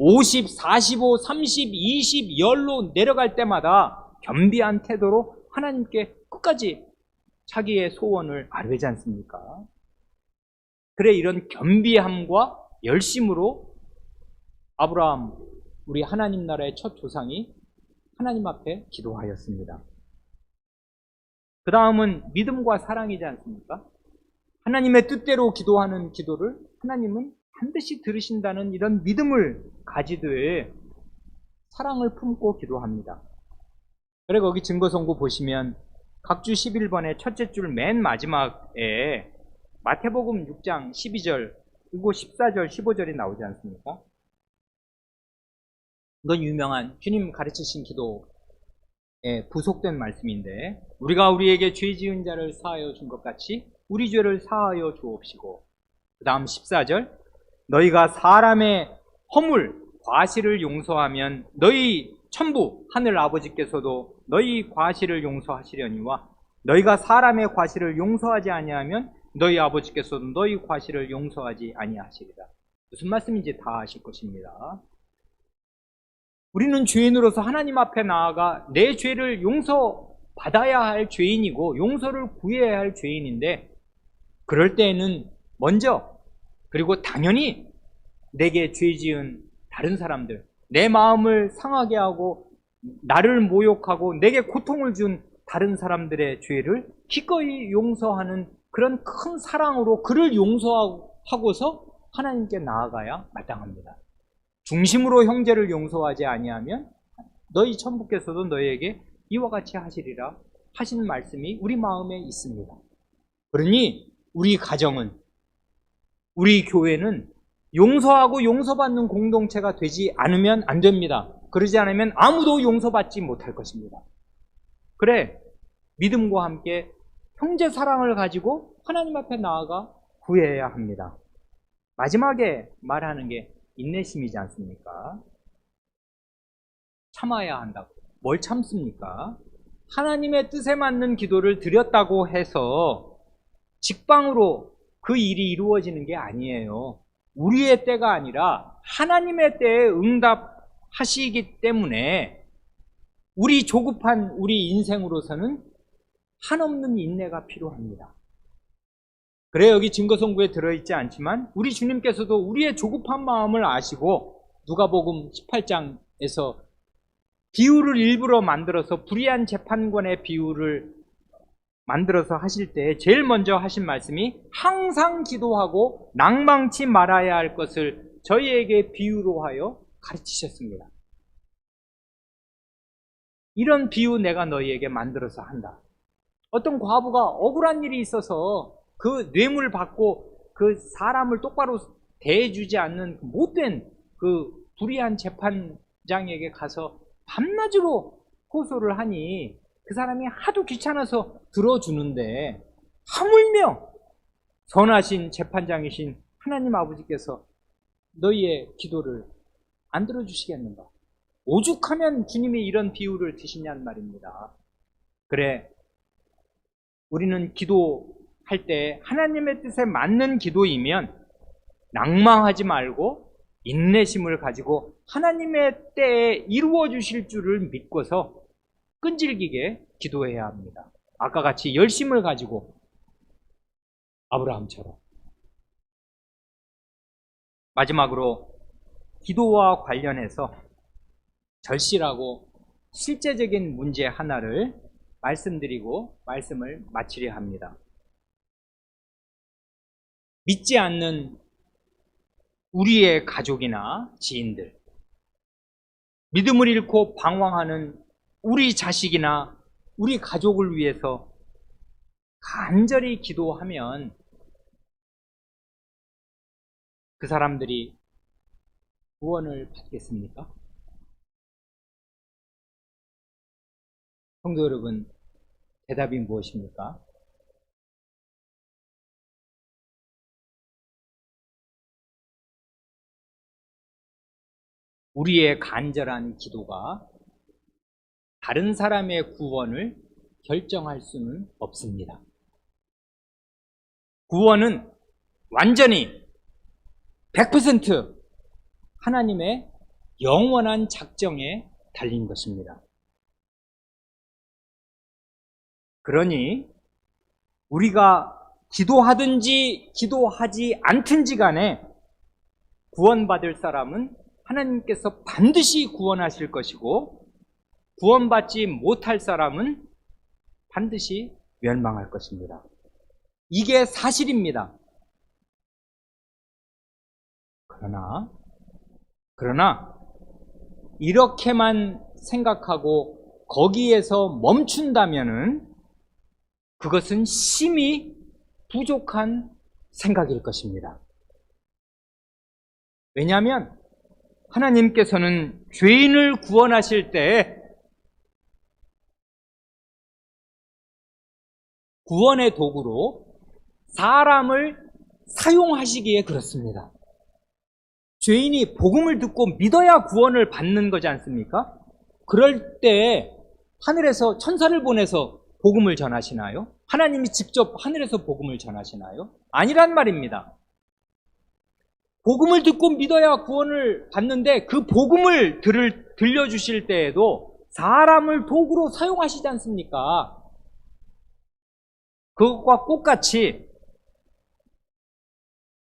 50, 45, 30, 20, 10로 내려갈 때마다 겸비한 태도로 하나님께 끝까지 자기의 소원을 아뢰지 않습니까? 그래, 이런 겸비함과 열심으로 아브라함, 우리 하나님 나라의 첫 조상이 하나님 앞에 기도하였습니다. 그 다음은 믿음과 사랑이지 않습니까? 하나님의 뜻대로 기도하는 기도를 하나님은 반드시 들으신다는 이런 믿음을 가지되 사랑을 품고 기도합니다. 그래, 거기 증거선고 보시면 각주 11번의 첫째 줄 맨 마지막에 마태복음 6장 12절 그리고 14절 15절이 나오지 않습니까? 이건 유명한 주님 가르치신 기도에 부속된 말씀인데, 우리가 우리에게 죄 지은 자를 사하여 준 것 같이 우리 죄를 사하여 주옵시고, 그 다음 14절 너희가 사람의 허물 과실을 용서하면 너희 천부 하늘 아버지께서도 너희 과실을 용서하시려니와 너희가 사람의 과실을 용서하지 아니하면 너희 아버지께서도 너희 과실을 용서하지 아니하시리라. 무슨 말씀인지 다 아실 것입니다. 우리는 죄인으로서 하나님 앞에 나아가 내 죄를 용서받아야 할 죄인이고 용서를 구해야 할 죄인인데, 그럴 때에는 먼저, 그리고 당연히 내게 죄 지은 다른 사람들, 내 마음을 상하게 하고 나를 모욕하고 내게 고통을 준 다른 사람들의 죄를 기꺼이 용서하는 그런 큰 사랑으로 그를 용서하고서 하나님께 나아가야 마땅합니다. 중심으로 형제를 용서하지 아니하면 너희 천부께서도 너희에게 이와 같이 하시리라 하신 말씀이 우리 마음에 있습니다. 그러니 우리 가정은, 우리 교회는 용서하고 용서받는 공동체가 되지 않으면 안 됩니다. 그러지 않으면 아무도 용서받지 못할 것입니다. 그래, 믿음과 함께 형제 사랑을 가지고 하나님 앞에 나아가 구해야 합니다. 마지막에 말하는 게 인내심이지 않습니까? 참아야 한다고. 뭘 참습니까? 하나님의 뜻에 맞는 기도를 드렸다고 해서 직방으로 그 일이 이루어지는 게 아니에요. 우리의 때가 아니라 하나님의 때에 응답하시기 때문에 우리 조급한 우리 인생으로서는 한없는 인내가 필요합니다. 그래, 여기 증거선고에 들어있지 않지만 우리 주님께서도 우리의 조급한 마음을 아시고 누가복음 18장에서 비유를 일부러 만들어서 불의한 재판관의 비유를 만들어서 하실 때 제일 먼저 하신 말씀이 항상 기도하고 낭망치 말아야 할 것을 저희에게 비유로 하여 가르치셨습니다. 이런 비유 내가 너희에게 만들어서 한다. 어떤 과부가 억울한 일이 있어서 그 뇌물 받고 그 사람을 똑바로 대해주지 않는 못된 그 불의한 재판장에게 가서 밤낮으로 호소를 하니 그 사람이 하도 귀찮아서 들어주는데, 하물며 선하신 재판장이신 하나님 아버지께서 너희의 기도를 안 들어주시겠는가? 오죽하면 주님이 이런 비유를 드시냔 말입니다. 그래, 우리는 기도할 때 하나님의 뜻에 맞는 기도이면 낭망하지 말고 인내심을 가지고 하나님의 때에 이루어 주실 줄을 믿고서 끈질기게 기도해야 합니다. 아까 같이 열심을 가지고 아브라함처럼. 마지막으로 기도와 관련해서 절실하고 실제적인 문제 하나를 말씀드리고 말씀을 마치려 합니다. 믿지 않는 우리의 가족이나 지인들, 믿음을 잃고 방황하는 우리 자식이나 우리 가족을 위해서 간절히 기도하면 그 사람들이 구원을 받겠습니까? 성도 여러분, 대답이 무엇입니까? 우리의 간절한 기도가 다른 사람의 구원을 결정할 수는 없습니다. 구원은 완전히 100% 하나님의 영원한 작정에 달린 것입니다. 그러니 우리가 기도하든지 기도하지 않든지 간에 구원받을 사람은 하나님께서 반드시 구원하실 것이고 구원받지 못할 사람은 반드시 멸망할 것입니다. 이게 사실입니다. 그러나 이렇게만 생각하고 거기에서 멈춘다면은 그것은 심히 부족한 생각일 것입니다. 왜냐하면 하나님께서는 죄인을 구원하실 때 구원의 도구로 사람을 사용하시기에 그렇습니다. 죄인이 복음을 듣고 믿어야 구원을 받는 거지 않습니까? 그럴 때 하늘에서 천사를 보내서 복음을 전하시나요? 하나님이 직접 하늘에서 복음을 전하시나요? 아니란 말입니다. 복음을 듣고 믿어야 구원을 받는데 그 복음을 들려주실 때에도 사람을 도구로 사용하시지 않습니까? 그것과 똑같이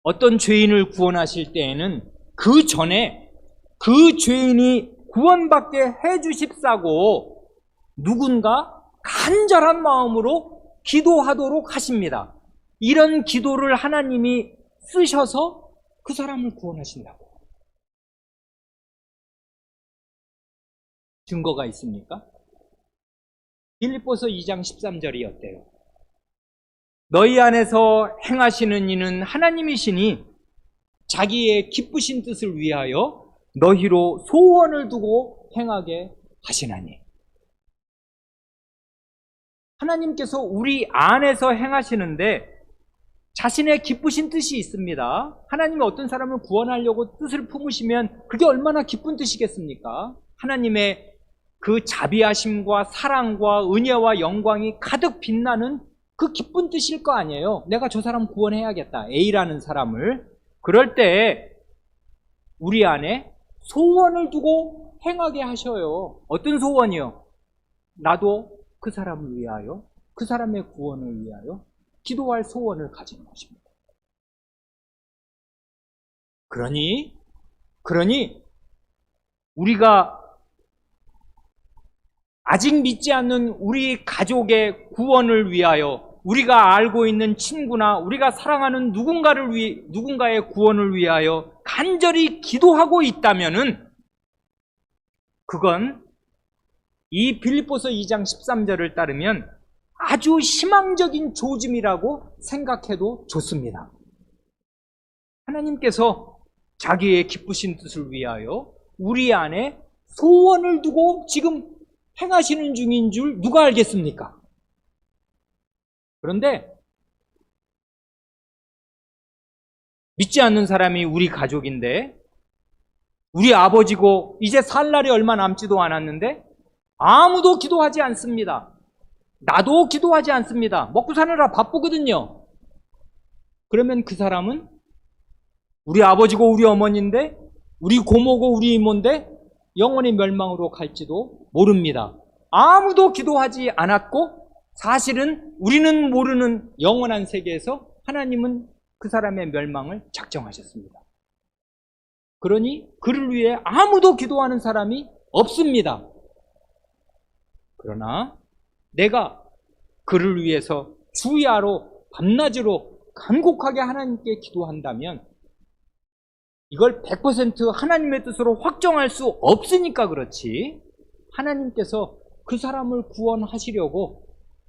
어떤 죄인을 구원하실 때에는 그 전에 그 죄인이 구원받게 해주십사고 누군가 간절한 마음으로 기도하도록 하십니다. 이런 기도를 하나님이 쓰셔서 그 사람을 구원하신다고. 증거가 있습니까? 빌립보서 2장 13절이 어때요? 너희 안에서 행하시는 이는 하나님이시니 자기의 기쁘신 뜻을 위하여 너희로 소원을 두고 행하게 하시나니. 하나님께서 우리 안에서 행하시는데 자신의 기쁘신 뜻이 있습니다. 하나님이 어떤 사람을 구원하려고 뜻을 품으시면 그게 얼마나 기쁜 뜻이겠습니까? 하나님의 그 자비하심과 사랑과 은혜와 영광이 가득 빛나는 그 기쁜 뜻일 거 아니에요. 내가 저 사람 구원해야겠다. A라는 사람을. 그럴 때 우리 안에 소원을 두고 행하게 하셔요. 어떤 소원이요? 나도 그 사람을 위하여, 그 사람의 구원을 위하여 기도할 소원을 가지는 것입니다. 그러니 우리가 아직 믿지 않는 우리 가족의 구원을 위하여, 우리가 알고 있는 친구나 우리가 사랑하는 누군가의 구원을 위하여 간절히 기도하고 있다면은 그건 이 빌립보서 2장 13절을 따르면 아주 희망적인 조짐이라고 생각해도 좋습니다. 하나님께서 자기의 기쁘신 뜻을 위하여 우리 안에 소원을 두고 지금 행하시는 중인 줄 누가 알겠습니까? 그런데 믿지 않는 사람이 우리 가족인데, 우리 아버지고 이제 살 날이 얼마 남지도 않았는데 아무도 기도하지 않습니다. 나도 기도하지 않습니다. 먹고 사느라 바쁘거든요. 그러면 그 사람은 우리 아버지고 우리 어머니인데, 우리 고모고 우리 이모인데 영원히 멸망으로 갈지도 모릅니다. 아무도 기도하지 않았고 사실은 우리는 모르는 영원한 세계에서 하나님은 그 사람의 멸망을 작정하셨습니다. 그러니 그를 위해 아무도 기도하는 사람이 없습니다. 그러나 내가 그를 위해서 주야로 밤낮으로 간곡하게 하나님께 기도한다면 이걸 100% 하나님의 뜻으로 확정할 수 없으니까 그렇지, 하나님께서 그 사람을 구원하시려고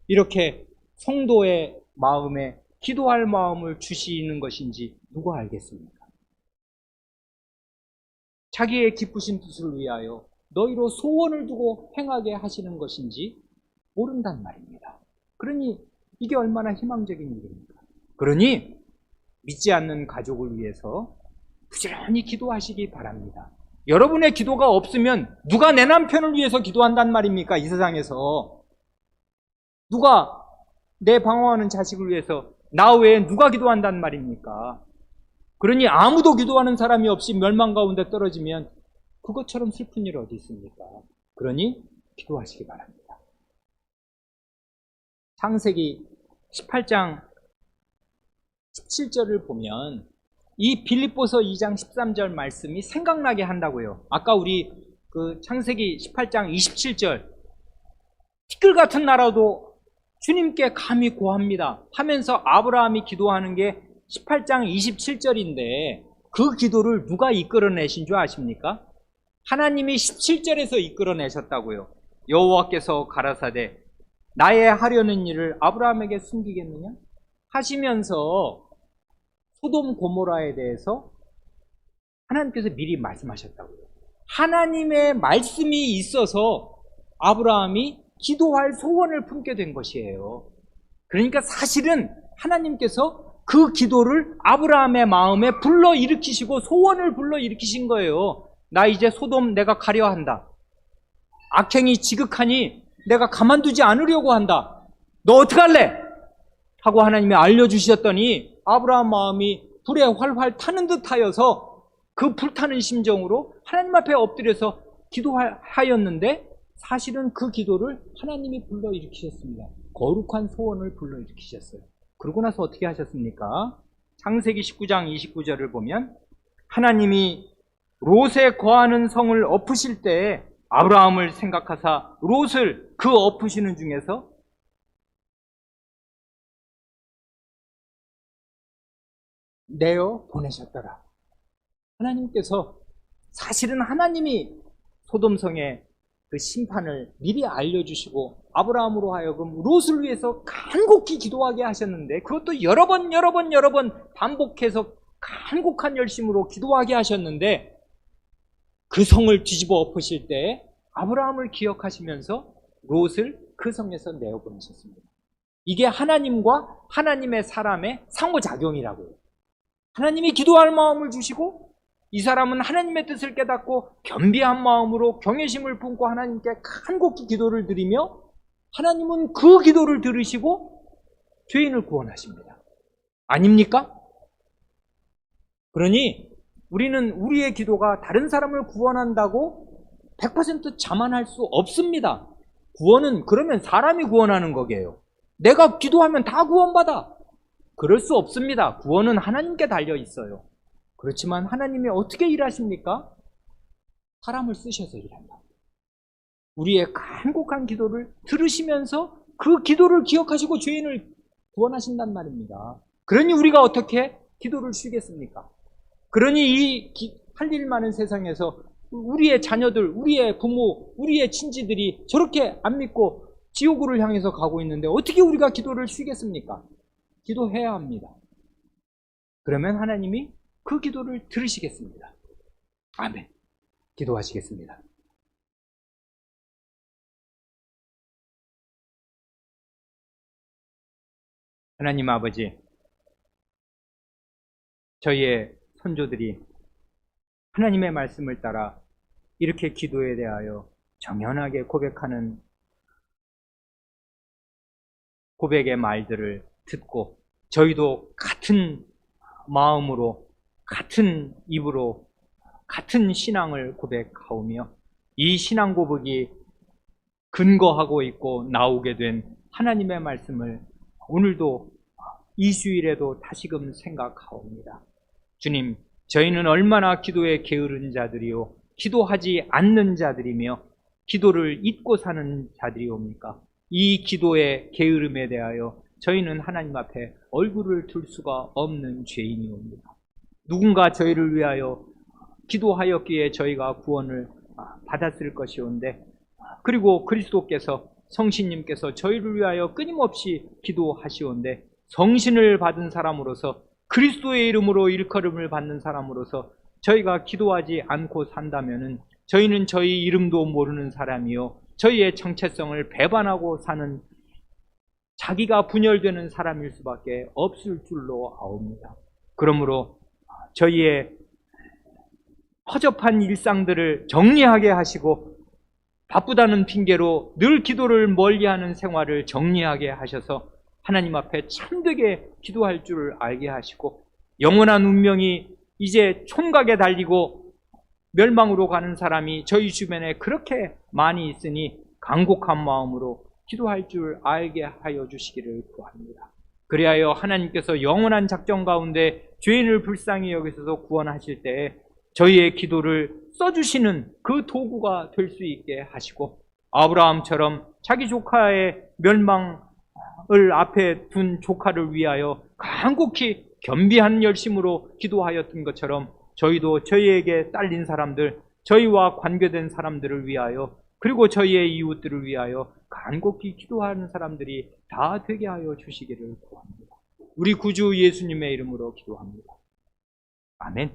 이렇게 성도의 마음에 기도할 마음을 주시는 것인지 누가 알겠습니까? 자기의 기쁘신 뜻을 위하여 너희로 소원을 두고 행하게 하시는 것인지 모른단 말입니다. 그러니 이게 얼마나 희망적인 일입니까? 그러니 믿지 않는 가족을 위해서 부지런히 기도하시기 바랍니다. 여러분의 기도가 없으면 누가 내 남편을 위해서 기도한단 말입니까? 이 세상에서 누가 내 방황하는 자식을 위해서 나 외에 누가 기도한단 말입니까? 그러니 아무도 기도하는 사람이 없이 멸망 가운데 떨어지면 그것처럼 슬픈 일 어디 있습니까? 그러니 기도하시기 바랍니다. 창세기 18장 17절을 보면 이 빌립보서 2장 13절 말씀이 생각나게 한다고요. 아까 우리 그 창세기 18장 27절 티끌 같은 나라도 주님께 감히 고합니다 하면서 아브라함이 기도하는 게 18장 27절인데 그 기도를 누가 이끌어내신 줄 아십니까? 하나님이 17절에서 이끌어내셨다고요. 여호와께서 가라사대 나의 하려는 일을 아브라함에게 숨기겠느냐 하시면서 소돔 고모라에 대해서 하나님께서 미리 말씀하셨다고요. 하나님의 말씀이 있어서 아브라함이 기도할 소원을 품게 된 것이에요. 그러니까 사실은 하나님께서 그 기도를 아브라함의 마음에 불러일으키시고 소원을 불러일으키신 거예요. 나 이제 소돔 내가 가려 한다. 악행이 지극하니 내가 가만두지 않으려고 한다. 너 어떡할래? 하고 하나님이 알려주셨더니 아브라함 마음이 불에 활활 타는 듯 하여서 그 불타는 심정으로 하나님 앞에 엎드려서 기도하였는데 사실은 그 기도를 하나님이 불러일으키셨습니다. 거룩한 소원을 불러일으키셨어요. 그러고 나서 어떻게 하셨습니까? 창세기 19장 29절을 보면 하나님이 롯에 거하는 성을 엎으실 때에 아브라함을 생각하사 롯을 그 엎으시는 중에서 내어 보내셨더라. 하나님께서 사실은 하나님이 소돔성의 그 심판을 미리 알려주시고 아브라함으로 하여금 롯을 위해서 간곡히 기도하게 하셨는데 그것도 여러 번 반복해서 간곡한 열심으로 기도하게 하셨는데 그 성을 뒤집어 엎으실 때 아브라함을 기억하시면서 롯을 그 성에서 내어보내셨습니다. 이게 하나님과 하나님의 사람의 상호작용이라고요. 하나님이 기도할 마음을 주시고 이 사람은 하나님의 뜻을 깨닫고 겸비한 마음으로 경외심을 품고 하나님께 간곡히 기도를 드리며 하나님은 그 기도를 들으시고 죄인을 구원하십니다. 아닙니까? 그러니 우리는 우리의 기도가 다른 사람을 구원한다고 100% 자만할 수 없습니다. 구원은 그러면 사람이 구원하는 거게요. 내가 기도하면 다 구원받아. 그럴 수 없습니다. 구원은 하나님께 달려 있어요. 그렇지만 하나님이 어떻게 일하십니까? 사람을 쓰셔서 일한다. 우리의 간곡한 기도를 들으시면서 그 기도를 기억하시고 죄인을 구원하신단 말입니다. 그러니 우리가 어떻게 기도를 쉬겠습니까? 그러니 이 할 일 많은 세상에서 우리의 자녀들, 우리의 부모, 우리의 친지들이 저렇게 안 믿고 지옥으로 향해서 가고 있는데 어떻게 우리가 기도를 쉬겠습니까? 기도해야 합니다. 그러면 하나님이 그 기도를 들으시겠습니다. 아멘. 기도하시겠습니다. 하나님 아버지, 저희의 선조들이 하나님의 말씀을 따라 이렇게 기도에 대하여 정연하게 고백하는 고백의 말들을 듣고 저희도 같은 마음으로 같은 입으로 같은 신앙을 고백하오며 이 신앙 고백이 근거하고 있고 나오게 된 하나님의 말씀을 오늘도 이 주일에도 다시금 생각하옵니다. 주님, 저희는 얼마나 기도에 게으른 자들이요 기도하지 않는 자들이며 기도를 잊고 사는 자들이옵니까? 이 기도의 게으름에 대하여 저희는 하나님 앞에 얼굴을 들 수가 없는 죄인이옵니다. 누군가 저희를 위하여 기도하였기에 저희가 구원을 받았을 것이온데, 그리고 그리스도께서, 성신님께서 저희를 위하여 끊임없이 기도하시온데, 성신을 받은 사람으로서, 그리스도의 이름으로 일컬음을 받는 사람으로서 저희가 기도하지 않고 산다면은 저희는 저희 이름도 모르는 사람이요, 저희의 정체성을 배반하고 사는, 자기가 분열되는 사람일 수밖에 없을 줄로 아옵니다. 그러므로 저희의 허접한 일상들을 정리하게 하시고, 바쁘다는 핑계로 늘 기도를 멀리하는 생활을 정리하게 하셔서 하나님 앞에 참되게 기도할 줄 알게 하시고, 영원한 운명이 이제 총각에 달리고 멸망으로 가는 사람이 저희 주변에 그렇게 많이 있으니 간곡한 마음으로 기도할 줄 알게 하여 주시기를 구합니다. 그리하여 하나님께서 영원한 작정 가운데 죄인을 불쌍히 여기셔서 구원하실 때에 저희의 기도를 써주시는 그 도구가 될 수 있게 하시고, 아브라함처럼 자기 조카의 멸망을 앞에 둔 조카를 위하여 간곡히 겸비한 열심으로 기도하였던 것처럼 저희도 저희에게 딸린 사람들, 저희와 관계된 사람들을 위하여, 그리고 저희의 이웃들을 위하여 간곡히 기도하는 사람들이 다 되게 하여 주시기를 구합니다. 우리 구주 예수님의 이름으로 기도합니다. 아멘.